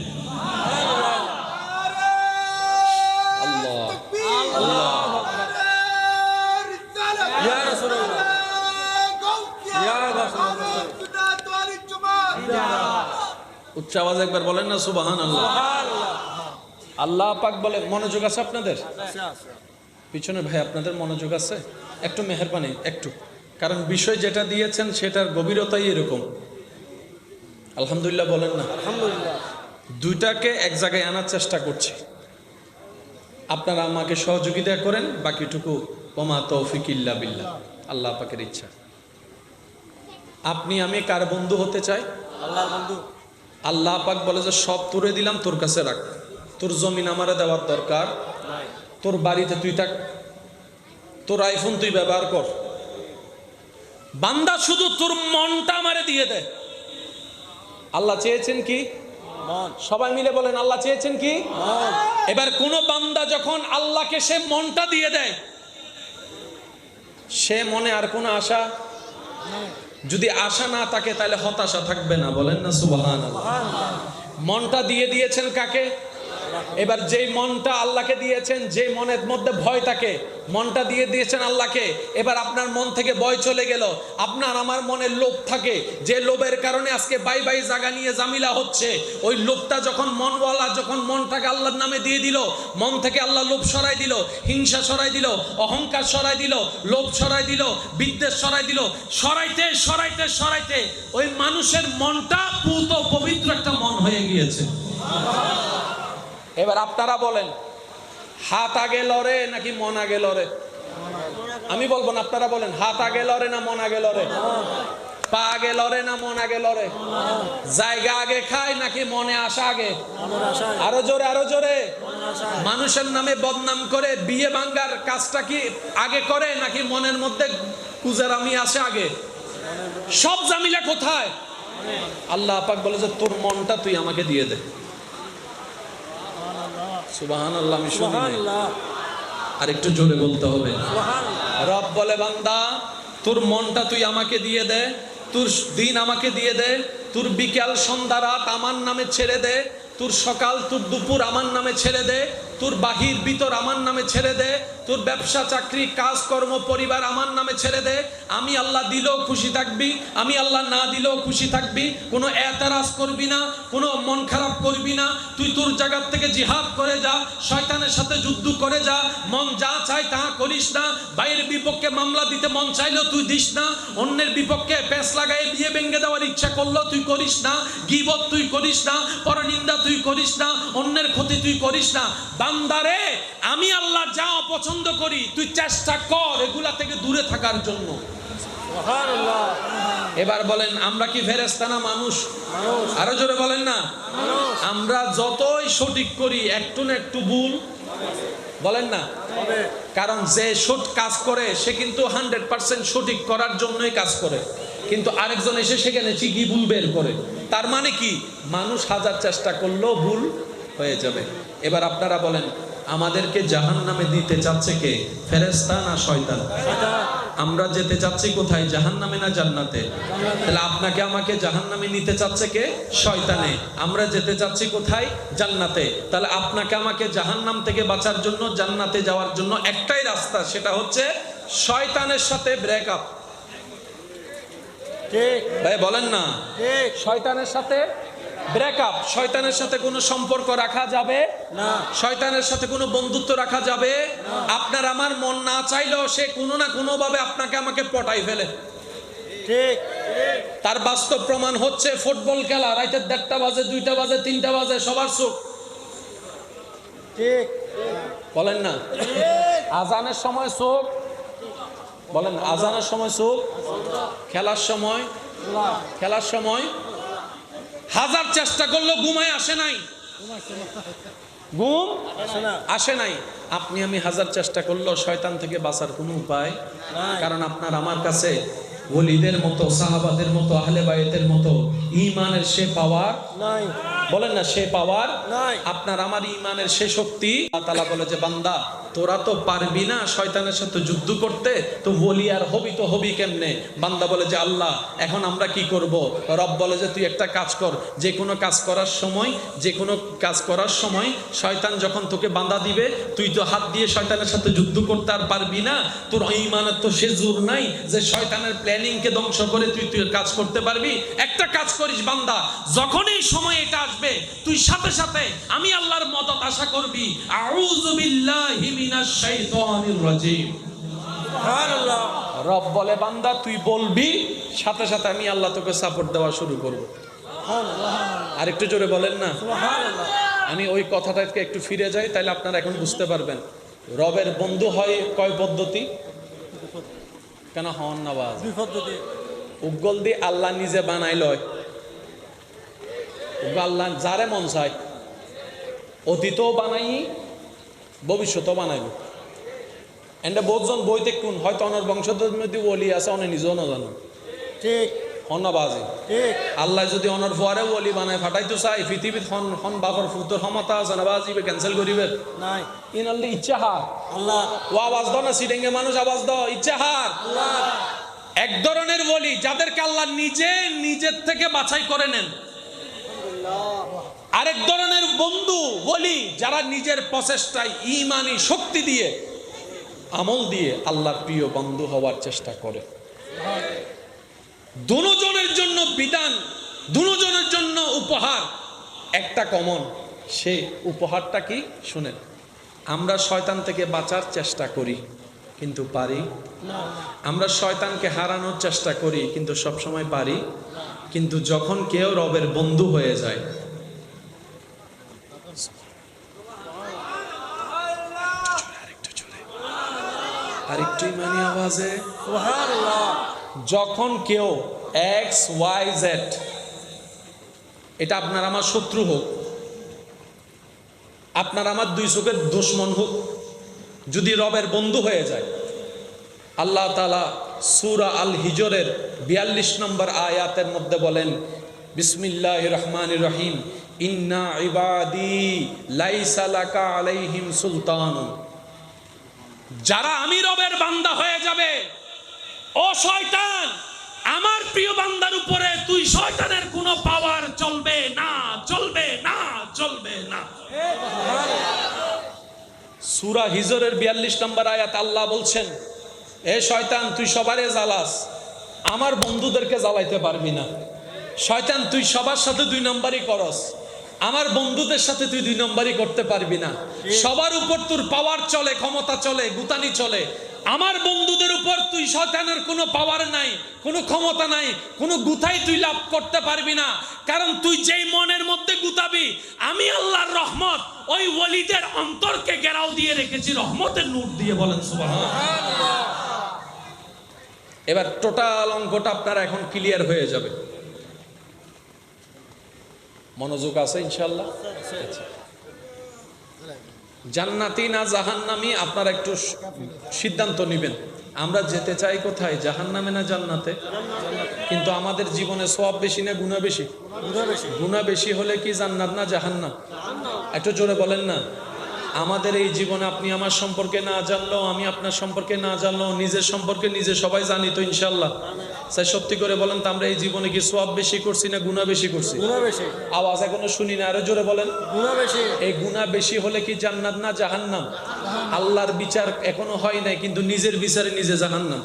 ইয়া রাসূলুল্লাহ, ইয়া রাসূলুল্লাহ, উচ্চ আওয়াজ একবার বলেন না সুবহানাল্লাহ। আল্লাহ পাক বলে, মনোযোগ আছে আপনাদের? পিছনে ভাই আপনাদের মনোযোগ আছে? একটু মেহেরবানি একটু, কারণ বিষয় যেটা দিয়েছেন সেটার গভীরতাই এরকম। আলহামদুলিল্লাহ বলেন না? আলহামদুলিল্লাহ। দুইটাকে এক জায়গায় আনার চেষ্টা করছি, আপনারা আমাকে সহযোগিতা করেন, বাকিটুকু ওমা তৌফিক ইল্লা বিল্লাহ, আল্লাহ পাকের ইচ্ছা। আপনি আমি কার বন্ধু হতে চাই? আল্লাহর বন্ধু। আল্লাহ পাক বলে যে সব তুলে দিলাম তোর কাছে রাখ, তোর জমিন আমারে দেওয়ার দরকার নাই। তোর বাড়িতে তুই থাক, তোর আইফোন তুই ব্যবহার কর, বান্দা শুধু তোর মনটা আমারে দিয়ে দে। আল্লাহ চেয়েছেন কি? মন। সবাই মিলে বলেন আল্লাহ চেয়েছেন কি? মন। এবার কোন বান্দা যখন আল্লাহকে সে মনটা দিয়ে দেয়, সে মনে আর কোনো আশা, যদি আশা না থাকে তাহলে হতাশা থাকবে না। বলেন না সুবহানাল্লাহ। মনটা দিয়ে দিয়েছেন কাকে? এবার যেই মনটা আল্লাহকে দিয়েছেন, যে মনের মধ্যে ভয় থাকে, মনটা দিয়ে দিয়েছেন আল্লাহকে। এবার আপনার মন থেকে ভয় চলে গেল, আপনার আমার মনে লোভ থাকে, যে লোভের কারণে আজকে বাই বাই জায়গা নিয়ে জামিলা হচ্ছে। ওই লোভটা যখন মনওয়ালা যখন মনটাকে আল্লাহর নামে দিয়ে দিল, মন থেকে আল্লাহ লোভ সরাই দিল, হিংসা সরাই দিল, অহংকার সরাই দিল, লোভ সরাই দিল, বিদ্বেষ সরাই দিল। সরাইতে সরাইতে সরাইতে ওই মানুষের মনটা পুত পবিত্র একটা মন হয়ে গিয়েছে। এবার আপনারা বলেন হাত আগে লড়ে নাকি মন আগে লড়ে? আমি বলবো না, আপনারা বলেন হাত আগে লড়ে না মন আগে লড়ে? পা আগে লড়ে না মন আগে লড়ে? জায়গা আগে খায় নাকি মনে আসা আগে? আরো জোরে, আরো জোরে। মানুষের নামে বদনাম করে বিয়ে ভাঙ্গার কাজটা কি আগে করে নাকি মনের মধ্যে কুজারামি আসে আগে? সব জামিলা কোথায়? আল্লাহ পাক বলে যে তোর মনটা তুই আমাকে দিয়ে দে। সুবহানাল্লাহ। আমি শুনি নাই, আর একটু জোরে বলতে হবে। রব বলে বান্দা তোর মনটা তুই আমাকে দিয়ে দে, তোর দিন আমাকে দিয়ে দে, তোর বিকাল সন্ধ্যা রাত আমার নামে ছেড়ে দে, তোর সকাল তোর দুপুর আমার নামে ছেড়ে দে, তোর বাহির ভিতর আমার নামে ছেড়ে দে, তোর ব্যবসা চাকরি কাজকর্ম পরিবার আমার নামে ছেড়ে দে। আমি আল্লাহ দিলেও খুশি থাকবি, আমি আল্লাহ না দিলেও খুশি থাকবি। কোনো এতরাজ করবি না, কোনো মন খারাপ করবি না। তুই তোর জায়গার থেকে জিহাদ করে যা, শয়তানের সাথে যুদ্ধ করে যা, মন যা চায় তা করিস না। বাইরের বিপক্ষে মামলা দিতে মন চাইলেও তুই দিস না, অন্যের বিপক্ষে পেঁচ লাগাই বিয়ে ভেঙে দেওয়ার ইচ্ছা করলেও তুই করিস না, গীবত তুই করিস না, পরনিন্দা তুই করিস না, অন্যের ক্ষতি তুই করিস না। বান্দারে আমি আল্লাহ যা অপছন্দ করি তুই চেষ্টা কর এগুলা থেকে দূরে থাকার জন্য। এবার বলেন আমরা কি ফেরেশতা না মানুষ? আরো জোরে বলেন না। আমরা যতই সঠিক করি একটু না একটু ভুল বলেন না, কারণ যে সৎ কাজ করে সে কিন্তু 100% সঠিক করার জন্যই কাজ করে, কিন্তু আরেকজন এসে সেখানে ঠিকই ভুল বের করে। তার মানে কি মানুষ হাজার চেষ্টা করলেও ভুল হয়ে যাবে। এবার আপনারা বলেন আমাদেরকে জাহান্নামে দিতে চাচ্ছে কে? ফেরেশতা না শয়তান? আমরা যেতে চাচ্ছি কোথায়, জাহান্নামে না জান্নাতে? তাহলে আপনাকে আমাকে জাহান্নামে নিতে চাচ্ছে কে? শয়তানে। আমরা যেতে চাচ্ছি কোথায়, জান্নাতে। তাহলে আপনাকে আমাকে জাহান্নাম থেকে বাঁচার জন্য জান্নাতে যাওয়ার জন্য একটাই রাস্তা, সেটা হচ্ছে শয়তানের সাথে ব্রেকআপ। ঠিক ভাই বলেন না, ঠিক। শয়তানের সাথে ব্রেকআপ, শয়তানের সাথে কোনো সম্পর্ক রাখা যাবে না। শয়তানের সাথে কোনো বন্ধুত্ব রাখা যাবে। আপনার আমার মন না চাইলেও সে কোনো না কোনো ভাবে আপনাকে আমাকে পটাই ফেলে। ঠিক। তার বাস্তব প্রমাণ হচ্ছে ফুটবল খেলা, রাতে 1:30 বাজে, 2টা বাজে, 3টা বাজে, সবার চোখ। ঠিক। বলেন না আজানের সময় চোখ, বলেন আজানের সময় চোখ, খেলার সময়, খেলার সময় হাজার চেষ্টা করলেও ঘুমায় আসে নাই, ঘুম আসে নাই। আপনি আমি হাজার চেষ্টা করলেও শয়তান থেকে বাঁচার কোনো উপায় নাই। কারণ আপনার আমার কাছে ওলিদের মতো, সাহাবাদের মতো, আহলে বায়তের মতো ঈমানের সে পাওয়ার নাই। বলেন না সে পাওয়ার নাই। আপনার আমার ঈমানের সে শক্তি। আল্লাহ তাআলা বলে যে বান্দা তোরা তো পারবি না শয়তানের সাথে যুদ্ধ করতে, তো ওলি আর হবি তো হবি কেমনে? বান্দা বলে যে আল্লাহ এখন আমরা কি করব? রব বলে যে তুই একটা কাজ কর, যে কোনো কাজ করার সময়, যে কোনো কাজ করার সময় শয়তান যখন তোকে বান্দা দিবে, তুই তো হাত দিয়ে শয়তানের সাথে যুদ্ধ করতে আর পারবি না। তোর ঈমানের তো সে জোর নাই যে শয়তানের প্ল্যানিংকে ধ্বংস করে তুই কাজ করতে পারবি। একটা কাজ করিস বান্দা, যখনই সময় এটা আসবে তুই সাথে সাথে আমি আল্লাহর মদদ আশা করবি। আউযু বিল্লাহি মিনাশ শাইতানির রাজিম। সুবহানাল্লাহ। রব বলে বান্দা তুই বলবি, সাথে সাথে আমি আল্লাহ তোকে সাপোর্ট দেওয়া শুরু করব। আর একটু জোরে বলেন না। সুবহানাল্লাহ। আমি ওই কথাটাকে একটু ফিরে যাই, তাহলে আপনারা এখন বুঝতে পারবেন রবের বন্ধু হয় কয় পদ্ধতি। কেন হন না বাজ দুই পদ্ধতি। উগল দিয়ে আল্লাহ নিজে বানাই লয়। আল্লাহ যারে মন চায় অতীতও বানাই, ভবিষ্যতও বানাইব। এন্ড বহুতজন বইতে কোন হয়তো অনার বংশধর মধ্যে ওলি আছে, অনেক নিজেও না জানো। ঠিক। হন্নাবাজি ঠিক। আল্লাহ যদি অনার ফুয়ারে ওলি বানায় ফাটাইতো চাই পৃথিবীত হন বাপর ফুতর ক্ষমতা আছে না বাজিবে ক্যান্সেল করিবে নাই। ইনাল্লি ইচ্ছা হার আল্লাহ। ও আওয়াজ দাও না, সিডেঙ্গে মানুষ আওয়াজ দাও, ইচ্ছা হার। আল্লাহ। এক ধরনের ওলি যাদেরকে আল্লাহ নিজে নিজের থেকে বাছাই করে নেন। আরেক ধরনের বন্ধু ওলি যারা নিজের প্রচেষ্টায় ঈমানি শক্তি দিয়ে, আমল দিয়ে আল্লাহর প্রিয় বন্ধু হওয়ার চেষ্টা করে। দুজনের জন্য বিধান, দুজনের জন্য উপহার একটা কমন। সেই উপহারটা কি শুনেন, আমরা শয়তান থেকে বাঁচার চেষ্টা করি কিন্তু পারি। আমরা শয়তানকে হারানোর চেষ্টা করি কিন্তু সবসময় পারি। কিন্তু যখন কেউ রবের বন্ধু হয়ে যায়, আরেকটু ইমানি আওয়াজে, সুবহানাল্লাহ। যখন কেউ XYZ, এটা আপনার আমার শত্রু হোক, আপনার আমার দুই চোখের দুশমন হোক, যদি রবের বন্ধু হয়ে যায়, আল্লাহ তাআলা সূরা আল হিজরের 42 নম্বর আয়াতের মধ্যে বলেন বিসমিল্লাহির রহমানির রহিম, ইন্না ইবাদি লাইসা লাকা আলাইহিম সুলতান। যারা আমি রবের বান্দা হয়ে যাবে, ও শয়তান আমার প্রিয় বান্দার উপরে তুই শয়তানের কোনো পাওয়ার চলবে না, চলবে না, চলবে না। সূরা হিজরের 42 নম্বর আয়াত আল্লাহ বলছেন, এ শয়তান তুই সবারে জ্বালাস, আমার বন্ধুদেরকে জ্বালাইতে পারবি না। শয়তান তুই সবার সাথে দুই নম্বরই করস, আমার বন্ধুদের সাথে তুই দুই নম্বরই করতে পারবি না। সবার উপর তোর পাওয়ার চলে, ক্ষমতা চলে, গুতানি চলে, আমার বন্ধুদের উপর তুই শয়তানের কোনো পাওয়ার নাই, কোনো ক্ষমতা নাই, কোনো গুতাই তুই লাভ করতে পারবি না। কারণ তুই যেই মনের মধ্যে গুতাবি, আমি আল্লাহর রহমত ওই ওলিদের অন্তরকে ঘেরাও দিয়ে রেখেছি রহমতের নূর দিয়ে। বলেন সুবহানাল্লাহ। এবার টোটাল অঙ্কটা আপনারা এখন ক্লিয়ার হয়ে যাবে। মনোযোগ আছে ইনশাআল্লাহ? জান্নাতি না জাহান্নামী আপনারা একটু সিদ্ধান্ত নেবেন। আমরা যেতে চাই কোথায়, জাহান্নামে না জান্নাতে? কিন্তু আমাদের জীবনে সওয়াব বেশি না গুনাহ বেশি? গুনাহ বেশি হলে কি জান্নাত না জাহান্নাম? একটু জোরে বলেন না। আমাদের এই জীবনে আপনি আমার সম্পর্কে না জানলেও, আমি আপনার সম্পর্কে না জানলেও, নিজের সম্পর্কে নিজে সবাই জানি তো ইনশাআল্লাহ। তাই সত্যি করে বলেন তো, আমরা এই জীবনে কি সওয়াব বেশি করছি না গুনাহ বেশি করছি? গুনাহ বেশি। আওয়াজ এখনো শুনি না, আরো জোরে বলেন। গুনাহ বেশি। এই গুনাহ বেশি হলে কি জান্নাত না জাহান্নাম? আল্লাহর বিচার এখনো হয় নাই, কিন্তু নিজের বিচারে নিজে জাহান্নাম।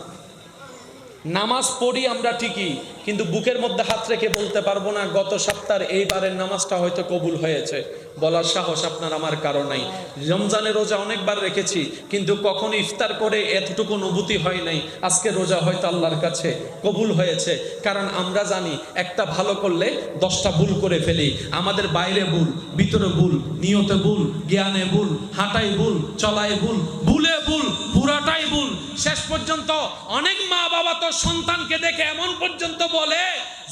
নামাজ পড়ি আমরা ঠিকই, কিন্তু বুকের মধ্যে হাত রেখে বলতে পারবো না গত সপ্তাহের এইবারের নামাজটা হয়তো কবুল হয়েছে, বলার সাহস আপনার আমার কারো নাই। রমজানের রোজা অনেকবার রেখেছি, কিন্তু কখনো ইফতার করে এতটুকু অনুভূতি হয় নাই আজকে রোজা হয়তো আল্লাহর কাছে কবুল হয়েছে। কারণ আমরা জানি একটা ভালো করলে 10টা ভুল করে ফেলি। আমাদের বাইরে ভুল, ভিতরে ভুল, নিয়তে ভুল, জ্ঞানে ভুল, হাঁটাই ভুল, চলাই ভুল, ভুলে ভুল, পুরাটাই ভুল। শেষ পর্যন্ত অনেক মা বাবা তো সন্তানকে দেখে এমন পর্যন্ত বলে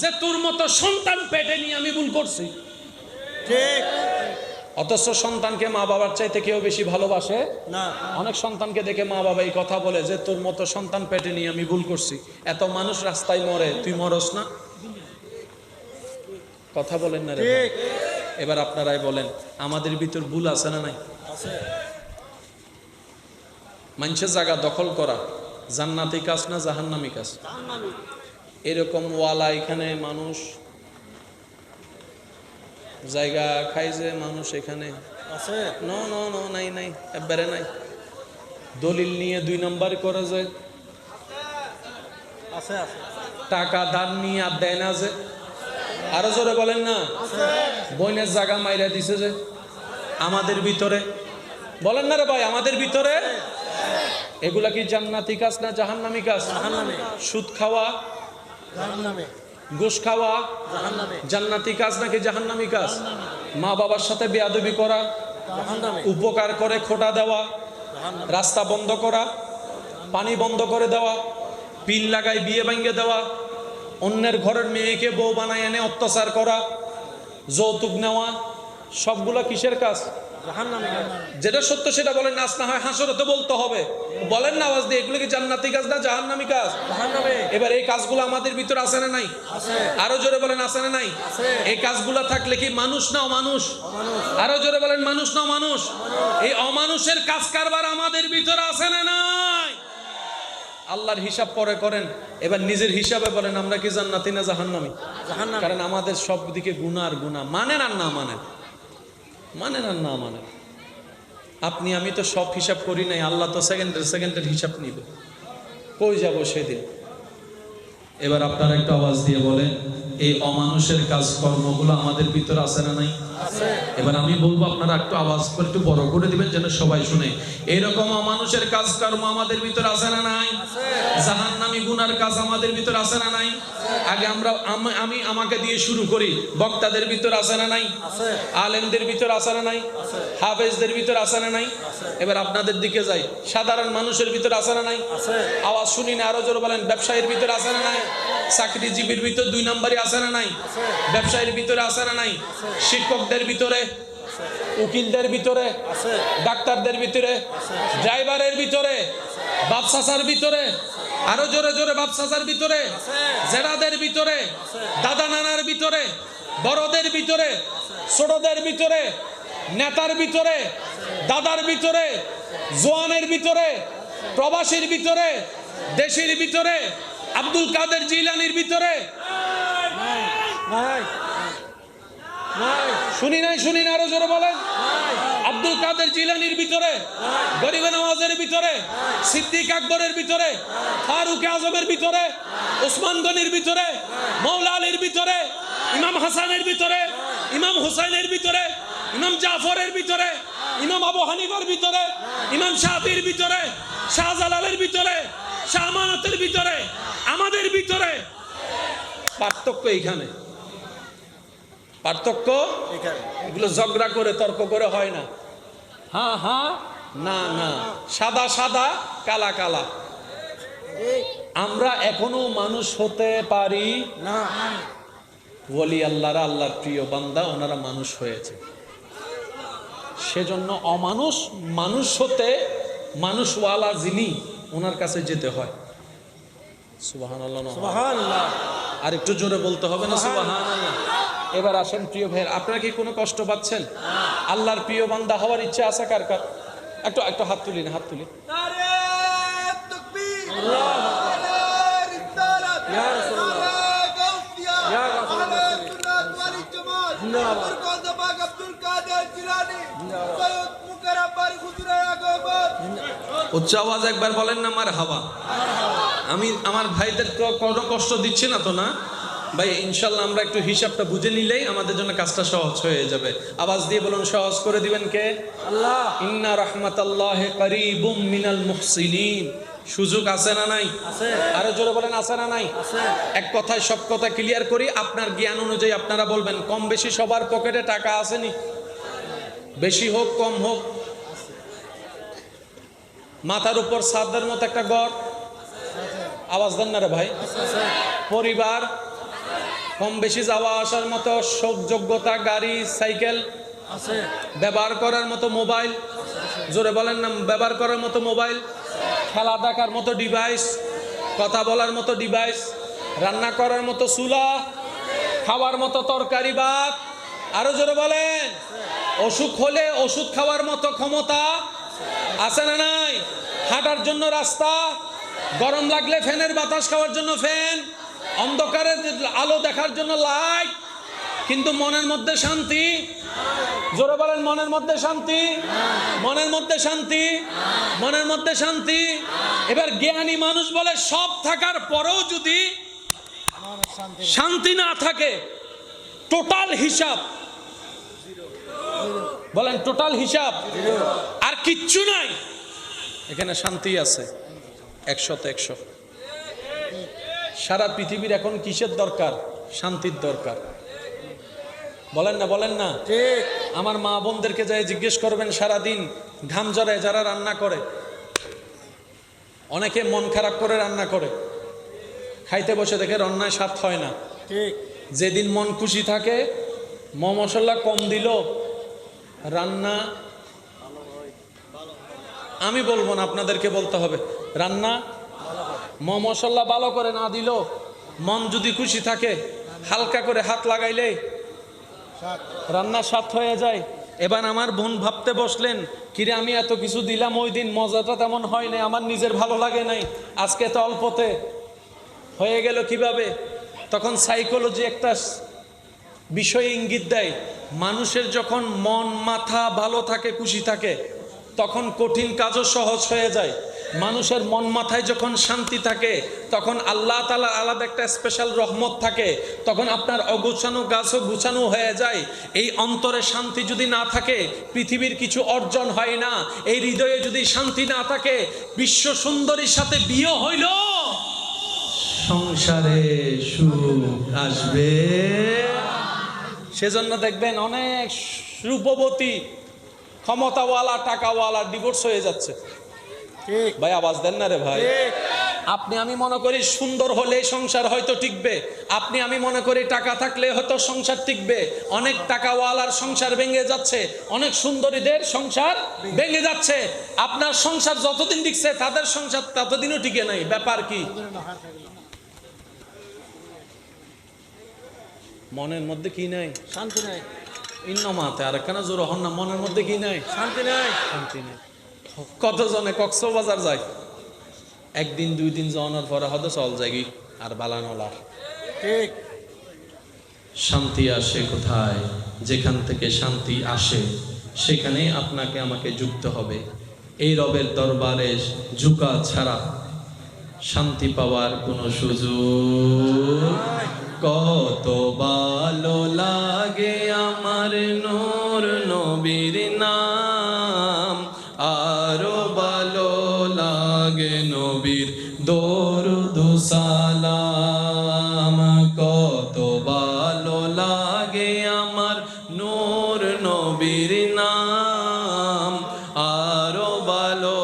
যে তোর মতো সন্তান পেটে নিয়ে আমি ভুল করছি। ঠিক। অথচ সন্তানকে মা বাবার চাইতে কেউ বেশি ভালোবাসে না। অনেক সন্তানকে দেখে মা বাবা এই কথা বলে যে তোর মতো সন্তান পেটে নিয়ে আমি ভুল করছি। এত মানুষ রাস্তায় মরে, তুই মরস না? কথা বলেন না রে ভাই? ঠিক। এবার আপনারাই বলেন, আমাদের ভিতর ভুল আছে না নাই? আছে। মানুষের জায়গা দখল করা জান্নাতি কাজ না জাহান্নামী কাজ? এরকম ওয়ালা এখানে মানুষ জায়গা খাই যে মানুষ এখানে আছে। নাই নাই একবারে নাই। দলিল নিয়ে 2 নাম্বার করে যায়, আছে। আছে। টাকা দান নিয়ে আর দেয় না যে। আরো জোরে বলেন না। বইনের জায়গা মাইরা দিছে যে আমাদের ভিতরে। বলেন না রে ভাই, আমাদের ভিতরে। এগুলা কি জান্নাতি কাজ না জাহান্নামী কাজ? জাহান্নামী। সুদ খাওয়া, জাহান্নামী। ঘুষ খাওয়া জাহান্নামী। জান্নাতি কাজ নাকি জাহান্নামী কাজ? মা বাবার সাথে বেয়াদবি করা, জাহান্নামী। উপকার করে খোটা দেওয়া, জাহান্নামী। রাস্তা বন্ধ করা, পানি বন্ধ করে দেওয়া, পিল লাগাই বিয়ে ভাঙ্গে দেওয়া, অন্যের ঘরের মেয়েকে বউ বানায় এনে অত্যাচার করা, যৌতুক নেওয়া, সবগুলো কিসের কাজ? জাহান্নামী। যেটা সত্য সেটা বলেন, নাচ না হয় হাসরে তো বলতে হবে। বলেন না আওয়াজ দিয়ে, এগুলো কি জান্নাতি কাজ না জাহান্নামী কাজ? জাহান্নামী। এবার এই কাজগুলো আমাদের ভিতরে আছে না নাই? আছে। আরো জোরে বলেন, আছে না নাই? আছে। এই কাজগুলো থাকলে কি মানুষ না অমানুষ? অমানুষ। আরো জোরে বলেন, মানুষ না অমানুষ? এই অমানুষের কাজ কারবার আমাদের ভিতরে আছে না নাই? আল্লাহর হিসাব পরে করেন, এবার নিজের হিসাবে বলেন আমরা কি জান্নাতি না জাহান্নামী? জাহান্নামী। কারণ আমাদের সব দিকে গুনাহ আর গুনাহ, মানেন আর না মানেন, মানেন আর না মানেন। আপনি আমি তো সব হিসাব করি নাই, আল্লাহ তো সেকেন্ডের হিসাব নিবে। কই যাব সেদিন? এবার আপনারা একটু আওয়াজ দিয়ে বলেন, এই অমানুষের কাজ কর্মগুলো আমাদের ভিতরে আছে না নাই? আছে। এবার আমি বলবো, আপনারা একটু আওয়াজ করে একটু বড় করে দিবেন যেন সবাই শুনে। এইরকম অমানুষের কাজ কর্ম আমাদের ভিতরে আছে না নাই? আছে। জাহান্নামী গুনার কাজ আমাদের ভিতরে আছে না নাই? আগে আমরা আমি আমাকে দিয়ে শুরু করি। বক্তাদের ভিতর আছে না নাই? আছে। আলেমদের ভিতর আছে না নাই? আছে। হাফেজদের ভিতর আছে না নাই? এবার আপনাদের দিকে যাই, সাধারণ মানুষের ভিতর আছে না নাই? আছে। আওয়াজ শুনি না, আরো জোরে বলেন। ব্যবসায়ীর ভিতর আছে না নাই? চাকরিজীবীর ভিতর 2 নম্বরে আছে না নাই? ব্যবসায়ীর ভিতরে আছে না নাই? শিক্ষকদের ভিতরে, উকিলদের ভিতরে, আছে। ডাক্তারদের ভিতরে, ড্রাইভারের ভিতরে, বাপসাসার ভিতরে, আরো জোরে জোরে বাপসাসার ভিতরে, জেরাদের ভিতরে, দাদা নানার ভিতরে, বড়দের ভিতরে, ছোটদের ভিতরে, নেতার ভিতরে, দাদার ভিতরে, জোয়ানের ভিতরে, প্রবাসীর ভিতরে, দেশের ভিতরে, আব্দুল কাদের জিলানির ভিতরে। নাই। নাই। শুনি না, আরো জোরে বলেন। আব্দুল কাদের জিলানির ভিতরে, গরিবে নওয়াজের ভিতরে, সিদ্দিক আকবরের ভিতরে, ফারুক আজমের ভিতরে, ওসমান গনির ভিতরে, মৌলা আলীর ভিতরে, ইমাম হাসানের ভিতরে, ইমাম হুসাইনের ভিতরে, ইমাম জাফরের ভিতরে, ইমাম আবু হানিফার ভিতরে, ইমাম শাফির ভিতরে, শাহজালালের ভিতরে, শাহ আমানতের ভিতরে, আমাদের ভিতরে। পার্থক্য এইখানে, পার্থক্য এখানে। এগুলো ঝগড়া করে তর্ক করে হয় না। হ্যাঁ হ্যাঁ, না না, সাদা সাদা, কালা কালা। আমরা এখনো মানুষ হতে পারি না। ওলি আল্লাহরা, আল্লাহর প্রিয় বান্দা, ওনারা মানুষ হয়েছে। সেজন্য অমানুষ মানুষ হতে মানুষওয়ালা যিনি, ওনার কাছে যেতে হয়। সুবহানাল্লাহ। সুবহানাল্লাহ। আর একটু জোরে বলতে হবে না সুবহানাল্লাহ। এবার আসেন প্রিয় ভাই, আপনারা কি কোনো কষ্ট পাচ্ছেন? আল্লাহর প্রিয় বান্দা হওয়ার ইচ্ছা আছে কার কার? একটু একটু হাত তুলি না, হাত তুলি। নারে তাকবীর, আল্লাহু নারে রিসালাত, ইয়া রাসূলুল্লাহ, নারে গাউসিয়া, ইয়া রাসূলুল্লাহ, আহলে সুন্নাত ওয়াল জামাত, জিন্দাবাদ। মুরকাদাবাগ আব্দুল কাদের জিলানী, জিন্দাবাদ। সৈয়দ মুকাররম বারি হুজুরে আগমত, উচ্চ আওয়াজ একবার বলেন না মারহাবা। আমি আমার ভাইদের কোনো কষ্ট দিচ্ছি না তো না ভাই? ইনশাল্লাহ আমরা একটু হিসাবটা বুঝে নিলেই আমাদের জন্য কাজটা সহজ হয়ে যাবে। আওয়াজ দিয়ে বলুন, সহজ করে দিবেন কে? আল্লাহ। ইন্না রাহমাতাল্লাহি কারীবুম মিনাল মুহসিনিন। সুযোগ আছে না নাই? আছে। আরো জোরে বলেন, আছে না নাই? আছে। এক কথায় সব কথা ক্লিয়ার করি, আপনার জ্ঞান অনুযায়ী আপনারা বলবেন। কম বেশি সবার পকেটে টাকা আসেনি? বেশি হোক কম হোক, মাথার উপর ছাদের মতো একটা ঘর, আওয়াজ দেন না রে ভাই। আছে। পরিবার, কম বেশি যাওয়া আসার মতো যোগ্যতা, গাড়ি সাইকেল, আছে। ব্যবহার করার মতো মোবাইল, জোরে বলেন না, ব্যবহার করার মতো মোবাইল, খেলা দেখার মতো ডিভাইস, কথা বলার মতো ডিভাইস, রান্না করার মতো চুলা, খাওয়ার মতো তরকারি ভাত, আরো জোরে বলেন। অসুখ হলে ওষুধ খাওয়ার মতো ক্ষমতা আছে না নাই? হাঁটার জন্য রাস্তা, গরম লাগলে ফ্যানের বাতাস খাওয়ার জন্য ফ্যান, অন্ধকারে আলো দেখার জন্য লাইট। কিন্তু মনের মধ্যে শান্তি, জোরে বলেন, মনের মধ্যে শান্তি, মনের মধ্যে শান্তি, মনের মধ্যে শান্তি। এবার জ্ঞানী মানুষ বলে সব থাকার পরেও যদি শান্তি না থাকে, টোটাল হিসাব বলেন, টোটাল হিসাব আর কিচ্ছু নাই, এখানে শান্তি আছে 100তে 100। সারা পৃথিবীর এখন কিসের দরকার? শান্তির দরকার। বলেন না, বলেন না। ঠিক। আমার মা বোনদেরকে যাই জিজ্ঞেস করবেন, সারাদিন ঘাম ঝরায় যারা রান্না করে, অনেকে মন খারাপ করে রান্না করে, খাইতে বসে দেখে রান্নায় স্বাদ হয় না। ঠিক। যেদিন মন খুশি থাকে, মশলা কম দিল, রান্না, আমি বলবো না, আপনাদেরকে বলতে হবে, রান্না মশলা ভালো করে না দিল, মন যদি খুশি থাকে, হালকা করে হাত লাগাইলে রান্না স্বাদ হয়ে যায়। এবার আমার বোন ভাবতে বসলেন, কিরে আমি এত কিছু দিলাম, ওই দিন মজাটা তেমন হয় নাই, আমার নিজের ভালো লাগে নাই, আজকে তো অল্পতে হয়ে গেল কিভাবে? তখন সাইকোলজি একটা বিষয় ইঙ্গিত দেয়, মানুষের যখন মন মাথা ভালো থাকে, খুশি থাকে, তখন কঠিন কাজও সহজ হয়ে যায়। মানুষের মন মাথায় যখন শান্তি থাকে, তখন আল্লাহ তাআলার আলাদা একটা স্পেশাল রহমত থাকে, তখন আপনার অগোছানো গাছও গুছানো হয়ে যায়। এই অন্তরে শান্তি যদি না থাকে, পৃথিবীর কিছু অর্জন হয় না। এই হৃদয়ে যদি শান্তি না থাকে, বিশ্ব সুন্দরীর সাথে বিয়ে হইল, সংসারে সুখ আসবে। সেজন্য দেখবেন অনেক রূপবতী, ক্ষমতাওয়ালা, টাকাওয়ালা ডিভোর্স হয়ে যাচ্ছে। ঠিক। ভাই আওয়াজ দেন না রে ভাই। ঠিক। আপনি আমি মনে করি সুন্দর হলে সংসার হয়তো টিকবে, আপনি আমি মনে করি টাকা থাকলে হয়তো সংসার টিকবে। অনেক টাকাওয়ালার সংসার ভেঙে যাচ্ছে, অনেক সুন্দরীদের সংসার ভেঙে যাচ্ছে। আপনার সংসার যতদিন টিকছে, তাদের সংসার ততদিনও টিকে নাই। ব্যাপার কি? মনের মধ্যে কি নাই? শান্তি নাই। ইন্নমাতে আর কেন জোর হন না, মনের মধ্যে কি নাই? শান্তি নাই। শান্তি নেই। কতজনে কক্সবাজার যায়, একদিন দুই দিন যাওয়ানোর পরে হয়তো চল যাই আর বালানোলা। ঠিক। শান্তি আসে কোথায়? যেখান থেকে শান্তি আসে, সেখানে আপনাকে আমাকে যুক্ত হবে। এই রবের দরবারে ঝুঁকা ছাড়া শান্তি পাওয়ার কোনো সুযোগ। কত ভালো লাগে আমার নূর নবীর নাম, আরো ভালো লাগে নবীর দরুদ সালাম। কত ভালো লাগে আমার নূর নবীর নাম, আরো ভালো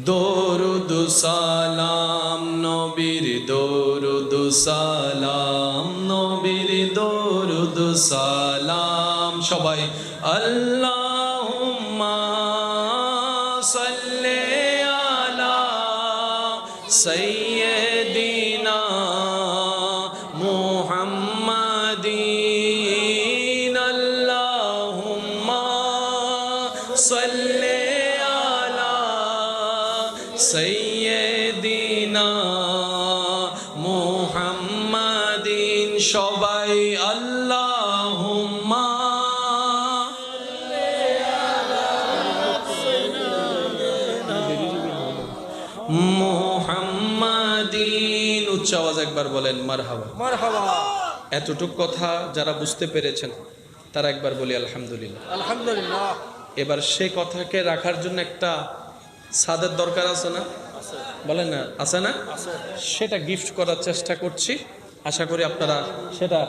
দরুদ সালাম নবীর, দরুদ সালাম নবীর, দরুদ সালাম। সবাই আল্লাহুম্মা সাল্লি আলা সাইয়্যিদিনা মুহাম্মাদিন। আল্লাহুম্মা সাল্লি আলা সাইয়্যিদিনা মুহাম্মাদিন। সবাই আল্লাহুম্মা মুহাম্মাদিন। উচ্চ আওয়াজ একবার বলেন মারহাবা। মারহাবা। এতটুক কথা যারা বুঝতে পেরেছেন তারা একবার বলি আলহামদুলিল্লাহ। আলহামদুলিল্লাহ। এবার সে কথাকে রাখার জন্য একটা ছাদের দরকার আছে না? আছে। বলেন না, আছে না? আছে। সেটা গিফট করার চেষ্টা করছি, আশা করি আপনারা সেটা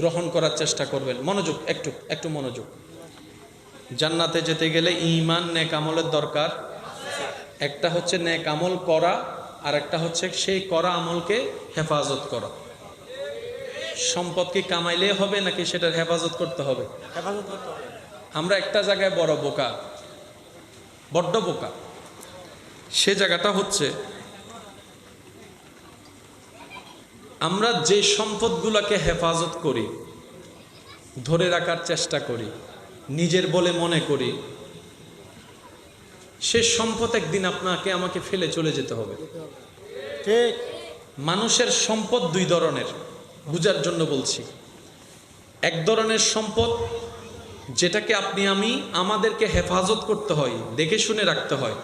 গ্রহণ করার চেষ্টা করবেন। মনোযোগ, একটু একটু মনোযোগ। জান্নাতে যেতে গেলে ঈমান নেক আমলের দরকার। একটা হচ্ছে নেক আমল করা, আর একটা হচ্ছে সেই করা আমলকে হেফাজত করা। সম্পদ কি কামাইলে হবে নাকি সেটার হেফাজত করতে হবে? হেফাজত করতে হবে। আমরা একটা জায়গায় বড় বোকা, বড্ড বোকা। সে জায়গাটা হচ্ছে আমরা যে সম্পদগুলোকে হেফাজত করি, ধরে রাখার চেষ্টা করি, নিজের বলে মনে করি, সে সম্পদ একদিন আপনাকে আমাকে ফেলে চলে যেতে হবে। ঠিক। মানুষের সম্পদ দুই ধরনের, বুঝার জন্য বলছি। এক ধরনের সম্পদ যেটাকে আপনি আমি আমাদেরকে হেফাজত করতে হয়, দেখে শুনে রাখতে হয়।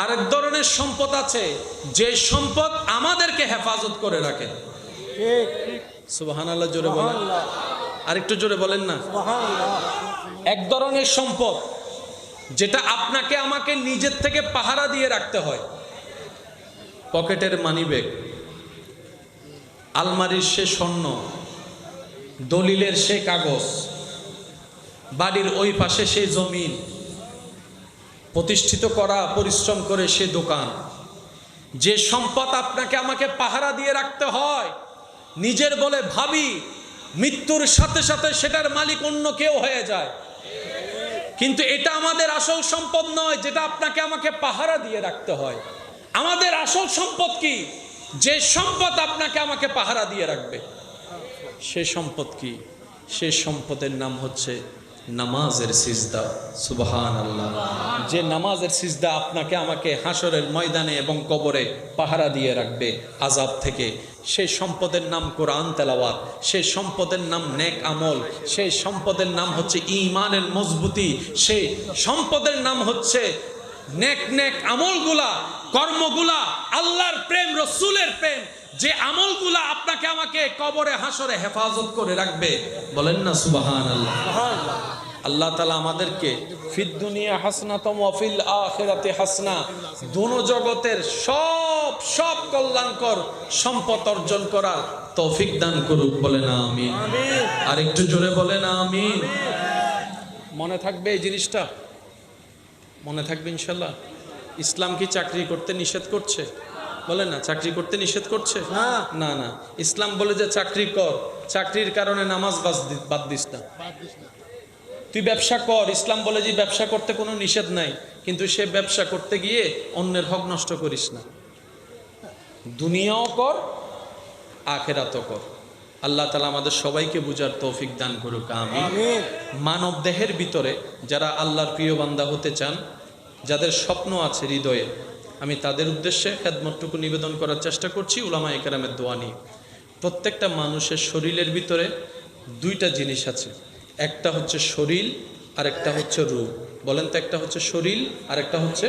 আরেক ধরনের সম্পদ আছে যে সম্পদ আমাদেরকে হেফাজত করে রাখে। ঠিক। সুবহানাল্লাহ, জোরে বলেন। সুবহানাল্লাহ। আরেকটু জোরে বলেন না। সুবহানাল্লাহ। এক ধরনের সম্পদ যেটা আপনাকে আমাকে নিজের থেকে পাহারা দিয়ে রাখতে হয়। পকেটের মানিব্যাগ, আলমারির সে স্বর্ণ, দলিলের সে কাগজ, বাড়ির ওই পাশে সে জমিন, প্রতিষ্ঠিত করা পরিশ্রম করে সে দোকান। যে সম্পদ আপনাকে আমাকে পাহারা দিয়ে রাখতে হয়, নিজের বলে ভাবি, মৃত্যুর সাথে সাথে সেটার মালিক অন্য কেউ হয়ে যায়। কিন্তু এটা আমাদের আসল সম্পদ নয়, যেটা আপনাকে আমাকে পাহারা দিয়ে রাখতে হয়। আমাদের আসল সম্পদ কি? যে সম্পদ আপনাকে আমাকে পাহারা দিয়ে রাখবে। সে সম্পদ কি? সে সম্পদের নাম হচ্ছে নামাজের সিজদা। সুবহানাল্লাহ। যে নামাজের সিজদা আপনাকে আমাকে হাসরের ময়দানে এবং কবরে পাহারা দিয়ে রাখবে আযাব থেকে। সেই সম্পদের নাম কোরআন তেলাওয়াত, সেই সম্পদের নাম নেক আমল, সেই সম্পদের নাম হচ্ছে ঈমানের মজবুতি, সেই সম্পদের নাম হচ্ছে নেক নেক আমলগুলা, কর্মগুলা, আল্লাহর প্রেম, রসূলের প্রেম, যে আমলগুলা আপনাকে আমাকে কবরে হাসরে হেফাজত করে রাখবে। বলেন না সুবহানাল্লাহ। সুবহানাল্লাহ। আল্লাহ তাআলা আমাদেরকে ফিদ দুনিয়া হাসনাতুম ওয়া ফিল আখিরাতি হাসনা, দুনো জগতের সব কল্যাণকর সম্পদ অর্জন করার তৌফিক দান করুক। বলেন আমিন। আমিন। আর একটু জোরে বলেন আমিন। মনে থাকবে এই জিনিসটা, মনে থাকবে ইনশাআল্লাহ। ইসলাম কি চাকরি করতে নিষেধ করছে? বলেন না, চাকরি করতে নিষেধ করছে? না। না না, ইসলাম বলে যে চাকরি কর, চাকরির কারণে নামাজ বাদ দিস না। তুই ব্যবসা কর, ইসলাম বলে যে ব্যবসা করতে কোনো নিষেধ নাই, কিন্তু সে ব্যবসা করতে গিয়ে অন্যের হক নষ্ট করিস না। দুনিয়াও কর, আখিরাতও কর। আল্লাহ তাআলা আমাদের সবাইকে বুঝার তৌফিক দান করুক আমিন। আমিন। মানব দেহের ভিতরে যারা আল্লাহর প্রিয় বান্দা হতে চান, যাদের স্বপ্ন আছে হৃদয়ে, আমি তাদের উদ্দেশ্যে খেদমতটুকু নিবেদন করার চেষ্টা করছি উলামায়ে কেরামের দোয়া নিয়ে। প্রত্যেকটা মানুষের শরীরের ভিতরে দুইটা জিনিস আছে, একটা হচ্ছে শরীর আর একটা হচ্ছে রূহ। বলেন তো, একটা হচ্ছে শরীর আর একটা হচ্ছে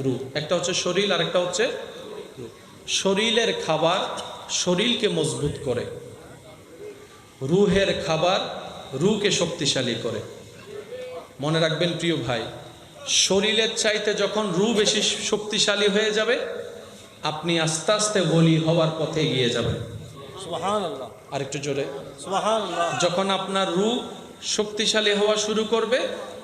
রূহ। একটা হচ্ছে শরীর আর একটা হচ্ছে রূহ। শরীরের খাবার শরীরকে মজবুত করে, রূহের খাবার রূহকে শক্তিশালী করে। মনে রাখবেন প্রিয় ভাই, শরীরের চাইতে যখন রূহ বেশি শক্তিশালী হয়ে যাবে, আপনি আস্তে আস্তে ওলি হওয়ার পথে এগিয়ে যাবেন। সুবহানাল্লাহ। আরেকটু জোরে। সুবহানাল্লাহ। যখন আপনার রূহ শক্তিশালী হওয়া শুরু করবে,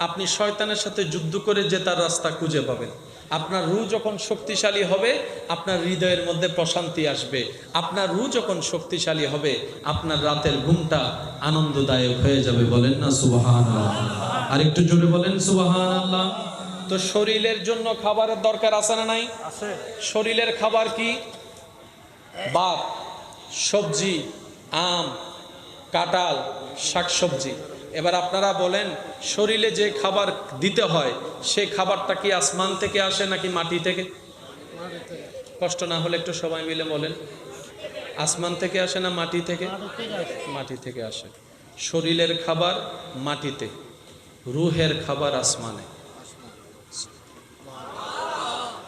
আপনি শয়তানের সাথে যুদ্ধ করে জেতার রাস্তা খুঁজে পাবেন। আপনার রূহ যখন শক্তিশালী হবে, আপনার হৃদয়ের মধ্যে প্রশান্তি আসবে। আপনার রূহ যখন শক্তিশালী হবে, আপনার রাতের ঘুমটা আনন্দদায়ক হয়ে যাবে। বলেন না সুবহানাল্লাহ। আরেকটু জোরে বলেন সুবহানাল্লাহ। তো শরীরের জন্য খাবারের দরকার আছে না নাই? আছে। শরীরের খাবার কি? ভাত, সবজি, আম, কাঁঠাল, শাকসবজি। এবার আপনারা বলেন, শরীরে যে খাবার দিতে হয় সেই খাবারটা কি আসমান থেকে আসে নাকি মাটি থেকে? কষ্ট না হলে একটু সবাই মিলে বলেন, আসমান থেকে আসে না মাটি থেকে? মাটি থেকে আসে। শরীরের খাবার মাটিতে, রূহের খাবার আসমানে।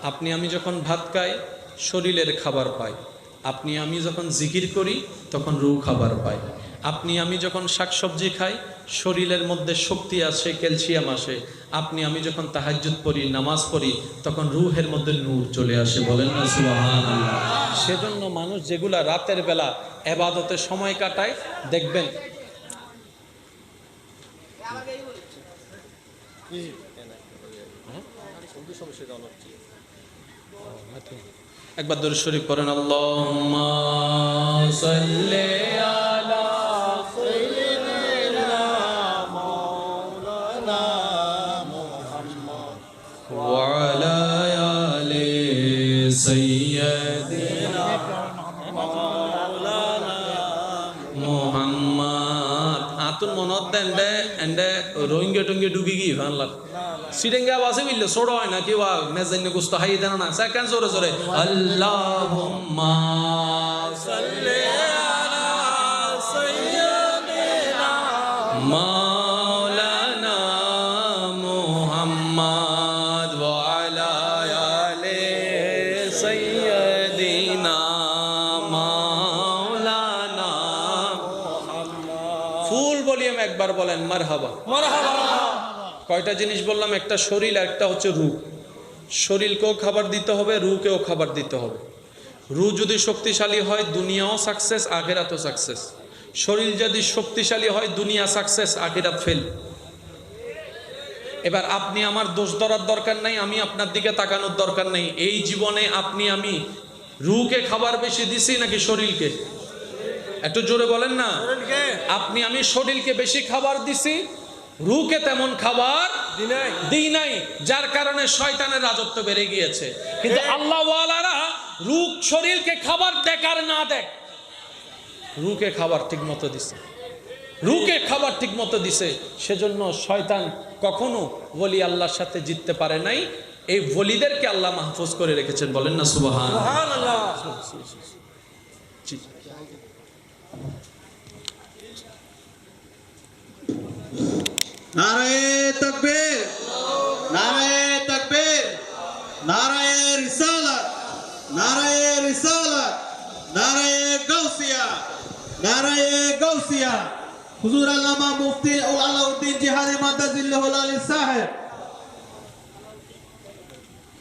আপনি আমি যখন ভাত খাই শরীরের খাবার পাই, আপনি আমি যখন জিকির করি তখন রূহ খাবার পাই, আপনি আমি যখন শাকসবজি খাই শরীরের মধ্যে শক্তি আসে, ক্যালসিয়াম আসে, আপনি আমি যখন তাহাজ্জুদ পড়ি, নামাজ পড়ি তখন রূহের মধ্যে নূর চলে আসে। বলেন না সুবহানাল্লাহ। সেজন্য মানুষ যেগুলা রাতের বেলা ইবাদতে সময় কাটায় দেখবেন একবার দরুদ শরীফ পড়েন, আল্লাহুম্মা সাল্লি আলা সাইয়্যিদিনা মাওলানা মুহাম্মদ ওয়া আলা আলি সাইয়্যিদিনা মাওলানা মুহাম্মদ। আতুন মনত দেন দে এন্ডে রোহিঙ্গা টঙ্গে ডুবি গি ফানলা সিডেঙ্গা বাসে বিল্লে ছোড় হয় না কি ওয়া মেজাইনে গুস্ত হাই দেন না সেকেন্ড জোরে জোরে আল্লাহুম্মা সাল্লি আলা সাইয়্যিদিনা মাওলানা মুহাম্মদ ওয়া আলা আলি সাইয়্যিদিনা মাওলানা ফুল ভলিউম একবার বলেন মারহাবা। মারহাবা। কয়টা জিনিস বললাম? একটা শরীর আর একটা হচ্ছে রূহ। শরীরকেও খাবার দিতে হবে, রূহকেও খাবার দিতে হবে। রূহ যদি শক্তিশালী হয় দুনিয়াও সাকসেস, আখিরাতও সাকসেস। শরীর যদি শক্তিশালী হয় দুনিয়া সাকসেস, আখিরাত ফেল। এবার আপনি আমার দোষ ধরার দরকার নাই, আমি আপনার দিকে তাকানোর দরকার নেই। এই জীবনে আপনি আমি রূহকে খাবার বেশি দিছি নাকি শরীরকে? একটু জোরে বলেন না। শরীরকে আপনি আমি শরীরকে বেশি খাবার দিছি, রূহকে তেমন খাবার দিই নাই, যার কারণে শয়তানের রাজত্ব বেড়ে গিয়েছে। কিন্তু আল্লাহ ওয়ালারা রূহ শরীরকে খাবার দেখ আর না দেখ, রূহকে খাবার ঠিক মতো দিছে, রূহকে খাবার ঠিক মতো দিছে। সেজন্য শয়তান কখনো ওলি আল্লাহর সাথে জিততে পারে নাই। এই ওলিদেরকে আল্লাহ মাহফুজ করে রেখেছেন। বলেন না সুবহানাল্লাহ। সুবহানাল্লাহ। নারায়ে তাকবীর, নারায়ে তাকবীর, নারায়ে রিসালাত, নারায়ে রিসালাত, নারায়ে গাউসিয়া, নারায়ে গাউসিয়া। হুজুর আল্লামা মুফতি আলাউদ্দিন জিহাদি মাদাজিল্লাহুল আলী সাহেব।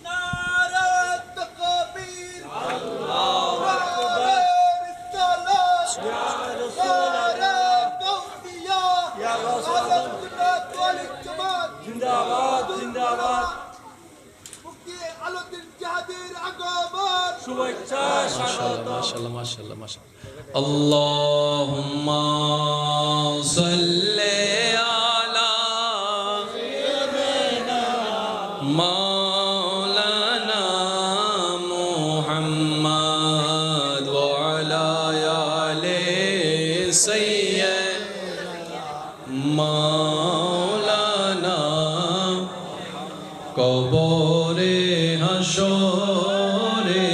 নারায়ে তাকবীর, আল্লাহু আকবার, রিসালাত, নারায়ে গাউসিয়া, ইয়া গাউসিয়া। জিন্দাবাদ জিন্দাবাদ। মুফতি আলাউদ্দিন জিহাদির আগমন, শুভেচ্ছা স্বাগত। মাশাআল্লাহ মাশাআল্লাহ মাশাআল্লাহ। আল্লাহুম্মা সাল্লি আলা মাওলানা মুহাম্মদ ওয়া আলা আলি সাইয়্যিদিনা মাওলানা। কবরে হাসরে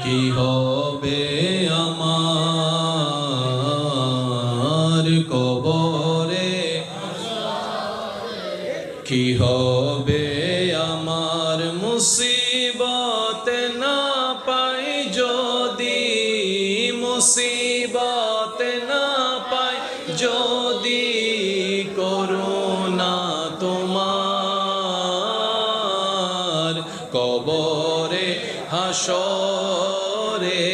কি হবে আমার, কবরে কি হবে আমার, মুসিবত না পাই যদি, মুসিবত না পাই যদি, করুণা তোমার কবরে হাসরে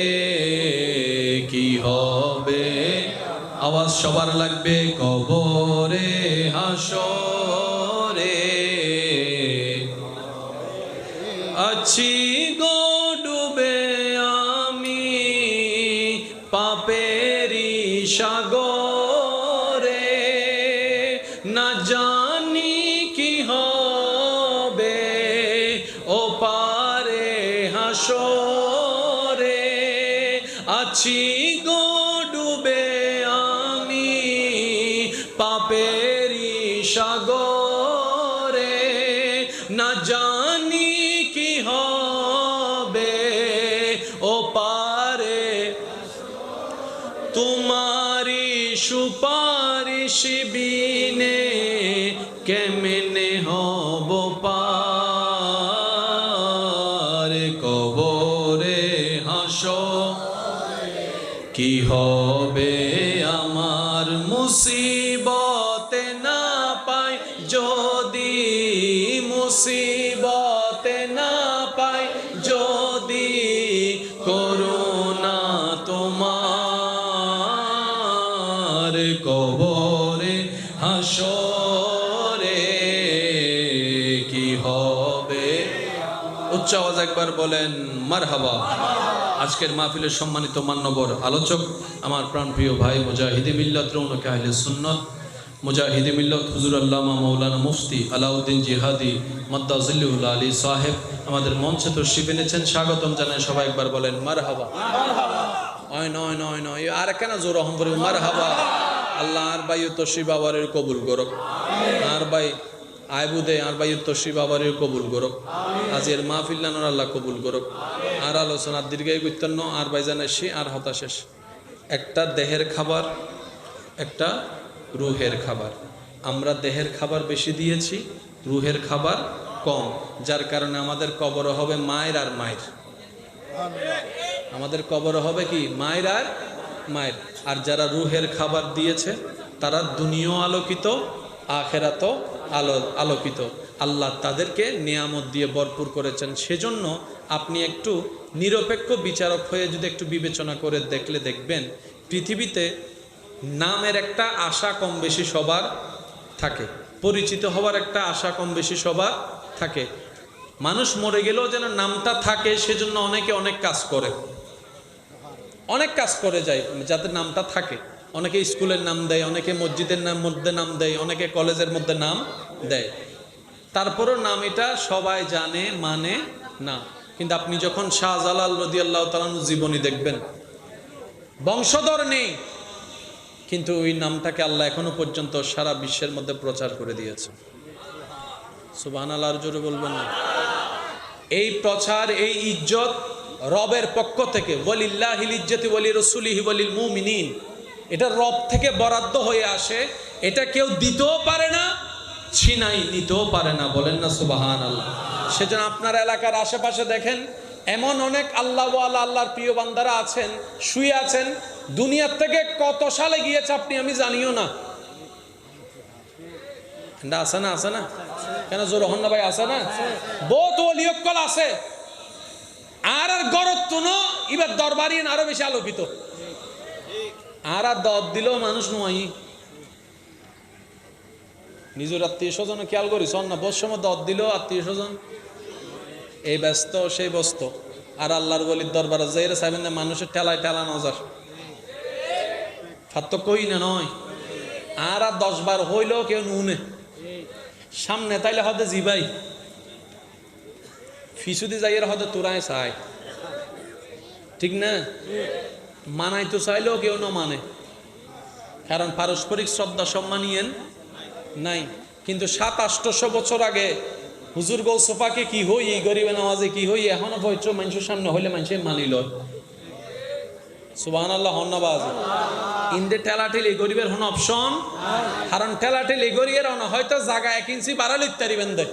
কি হবে। আওয়াজ সবার লাগবে। কবরে হাসরে আছি গো ডুবে আমি পাপেরি সাগরে, না জানি কি হবে ও পারে হাসরে। আছি গো ডুবে আমি পাপেরি সাগরে, না জানি কি হবে ও পারে। তোমারি সুপারিশ বিনে কেমনে হব পার, কি হবে আমার মুসিবতে না পাই যদি মুসিবতে না পাই যদি করুণা তোমার কবরে হাসরে কি হবে। উচ্চ আওয়াজ একবার বলেন মারহাবা। আজকের মাহফিলের সম্মানিত মান্যবর আলোচক আমার প্রাণপ্রিয় ভাই মুজাহিদি মিল্লাত রৌনক আহলে সুন্নাত মুজাহিদি মিল্লাত হুজুর আল্লামা মৌলানা মুফতি আলাউদ্দিন জিহাদি মাদ্দাজিল্লুল আলী সাহেব আমাদের মঞ্চে তশরিফ এনেছেন, স্বাগতম জানাই। সবাই একবার বলেন মারহাবা। নয় নয় নয় নয় আর কেন জোর রহম করে মারহাবা। আল্লাহ আর ভাই তশরিফ বাবারের কবুল করুক, আর ভাই আইবুদে আর ভাই তশরিফ বাবারের কবুল করুক, আজের মাহফিল নানোর আল্লাহ কবুল করুক। আর আলোচনার দীর্ঘায়ু গুরুত্বপূর্ণ আর ভাই জানাইছি আর হতাশেষ। একটা দেহের খাবার, একটা রুহের খাবার। আমরা দেহের খাবার বেশি দিয়েছি, রুহের খাবার কম, যার কারণে আমাদের কবর হবে মায়ের আর মায়ের। আমাদের কবর হবে কি মায়ের আর মায়ের। আর যারা রুহের খাবার দিয়েছে তারা দুনিয়াও আলোকিত, আখেরাতও আলোকিত। আল্লাহ তাদেরকে নিয়ামত দিয়ে ভরপুর করেছেন। সেজন্য আপনি একটু নিরপেক্ষ বিচারক হয়ে যদি একটু বিবেচনা করে দেখলে দেখবেন পৃথিবীতে নামের একটা আশা কম বেশি সবার থাকে, পরিচিত হওয়ার একটা আশা কম বেশি সবার থাকে। মানুষ মরে গেলেও যেন নামটা থাকে, সেজন্য অনেকে অনেক কাজ করে, অনেক কাজ করে যায় যাতে নামটা থাকে। অনেকে স্কুলের নাম দেয়, অনেকে মসজিদের মধ্যে নাম দেয়, অনেকে কলেজের মধ্যে নাম দেয়। তারপরও নাম এটা সবাই জানে মানে না। কিন্তু আপনি যখন শাহজালাল রাদিয়াল্লাহু তাআলার জীবনী দেখবেন, বংশধর নেই, কিন্তু ওই নামটাকে আল্লাহ এখনো পর্যন্ত সারা বিশ্বের মধ্যে প্রচার করে দিয়েছে। সুবহানাল্লাহ, জোরে বলবেন না? এই প্রচার, এই ইজ্জত রবের পক্ষ থেকে, ওয়ালিল্লাহিল ইজ্জতি ওয়ালি রাসূলিহি ওয়ালিল মুমিনিন, এটা রব থেকে বরাদ্দ হয়ে আসে। এটা কেউ দিতেও পারে না, ছিনাই নিতেও পারে না। বলেন না সুবহানাল্লাহ। সেজন্য আপনার এলাকার আশেপাশে দেখেন এমন অনেক আল্লাহওয়ালা আল্লাহর প্রিয় বান্দারা আছেন, শুয়ে আছেন, দুনিয়ার থেকে কত সালে গিয়েছে আমি জানিও না। আছে না? আছে না? কেন জোর হন না ভাই? আছে না? বহুত ওলিয়কল আছে। আর গরত তুনো এবার দরবারি আরো বেশি আলোকিত। আর দদ দিলেও মানুষ নয়। নিজের আত্মীয় স্বজন খেয়াল করিস না? বস সময় দদ দিলেও আত্মীয় স্বজন এই ব্যস্ত সেই ব্যস্ত। আর আল্লাহর ওলির দরবারে যাইরে চাইবেন না মানুষের ঠেলায় ঠেলা নজর ফাত কই না নয়। আর 10 বার হইলেও কেউ নুনে সামনে তাইলে হতে জিবাই ফিসুদি যাইয়ের হতে তোরাই চাই, ঠিক না? মানাই তো চাইলেও কেউ না মানে, কারণ পারস্পরিক শ্রদ্ধা সম্মানিয়েন নাই। কিন্তু 700-800 বছর আগে হুজুর গৌসফাকে কি হই, এই গরিবে নামাজে কি হই, এখনো পবিত্র মানুষের সামনে হইলে মানুষে মানিল। সুবহানাল্লাহ। হন্নাবাজ ইন্দে ঠেলাঠেল এই গরিবের হন অপশন, কারণ ঠেলাঠেল এই গরিবের হন হয়তো জায়গা 1 ইঞ্চি বাড়াল ইত্যাদি বেন্দে,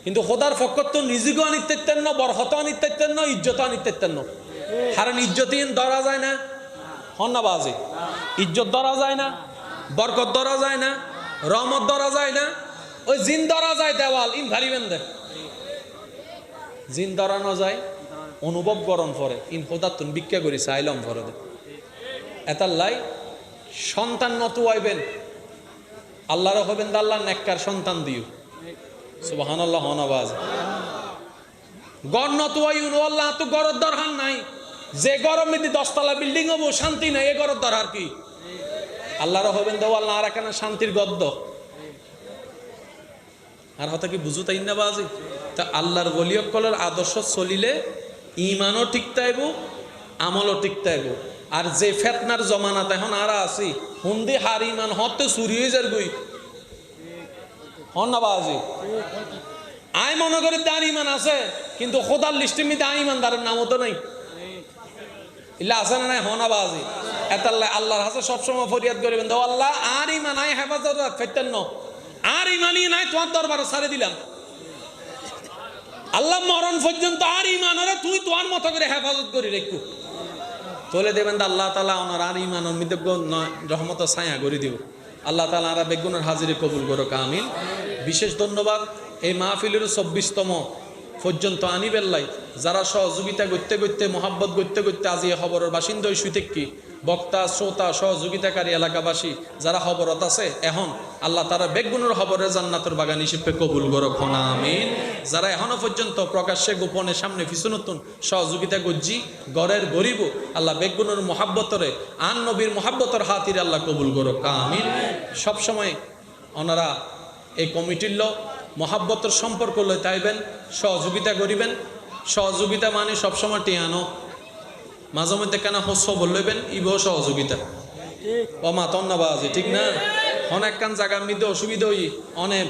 কিন্তু খোদার ফকর তো নিজেকে আনিতেন না, বরহত আনিতেন না, ইজ্জত আনিতেন না। কারণ ইজ্জতিন ধরা যায় না, হন্নাবাজে ইজ্জত ধরা যায় না, বরকত ধরা যায় না, রহমত ধরা যায় না, ওই জিন ধরা যায় দেওয়াল ইন ভারি বেন্দে। জিন ধরানো যায় অনুভব গরম পরে ইন হোদাতুন ভিক্ষা করি চাইলাম ভরে দে এতার লাই সন্তান নত আইবেন আল্লাহর হবেন আল্লাহ নেককার সন্তান দিও। সুবহানাল্লাহ। হনাবাজ গড় নত আইউন আল্লাহ তো গড়ের দরকার নাই। যে গরম যদি 10 তলা বিল্ডিং হবো শান্তি নাই, এ গড়ের দরকার কি? আল্লাহর হবেন দেও আল্লাহ আর এখানে শান্তির গদ্দ আর হতা কি বুঝু তাই না বাজি। তা আল্লাহর ওলিয়কলের আদর্শ চলিলে ইমানও ঠিক তাইব, আমলও ঠিক তাইব। আর যে ফেতনার জমানাত এখন আর আছি হুন্দি হার ইমান হতে চুরি হয়ে যার গুই হন না বাজি। আয় মনে করি তার ইমান আছে, কিন্তু খোদার লিস্টের মধ্যে ইমানদারের নামও তো নাই। ইল্লা আছে না নাই? হনা বাজি। এতাল্লাহ আল্লাহর হাতে সবসময় ফরিয়াদ করিবেন দেও আল্লাহ আর ইমান আই হেফাজত ফেতেন ন, আর ইমানই নাই তোমার দরবারে ছাড়ে দিলাম। আল্লাহ মরণ পর্যন্ত আর ইমান হলে তুই তোমার মতো করে হেফাজত করি রেখু। তোলে দেবেন আল্লাহ তালা ওনার আর ইমান রহমত ছায়া করে দিব আল্লাহ তালা আরা বেগুনের হাজিরে কবুল করো আমিন। বিশেষ ধন্যবাদ এই মাহফিলের 24তম পর্যন্ত আনিবেল্লাই যারা সহযোগিতা করতে করতে মোহাব্বত করতে করতে আজি খবরের বাসিন্দা শুইতে কি বক্তা শ্রোতা সহযোগিতাকারী এলাকাবাসী যারা খবরত আছে এখন আল্লাহ তারা বেগুনের খবরের জান্নাতের বাগান হিসেবে কবুল করো খোনা আমিন। যারা এখনো পর্যন্ত প্রকাশ্যে গোপনে সামনে নতুন সহযোগিতা গজ্জি গড়ের গরিব আল্লাহ বেগুনের মোহাব্বতরে আন নবীর মোহাব্বতর হাতির আল্লাহ কবুল করো আমিন। সবসময় ওনারা এই কমিটির লোক মহাব্বতর সম্পর্ক লই তাইবেন সহযোগিতা করিবেন। সহযোগিতা মানে সবসময় টিয়ানো মাঝে মধ্যে কেন হস্য বললেবেন ইব সহযোগিতা ও মা তন্নাবাজি ঠিক না অনেক কান জায়গার মধ্যে অসুবিধা অনেক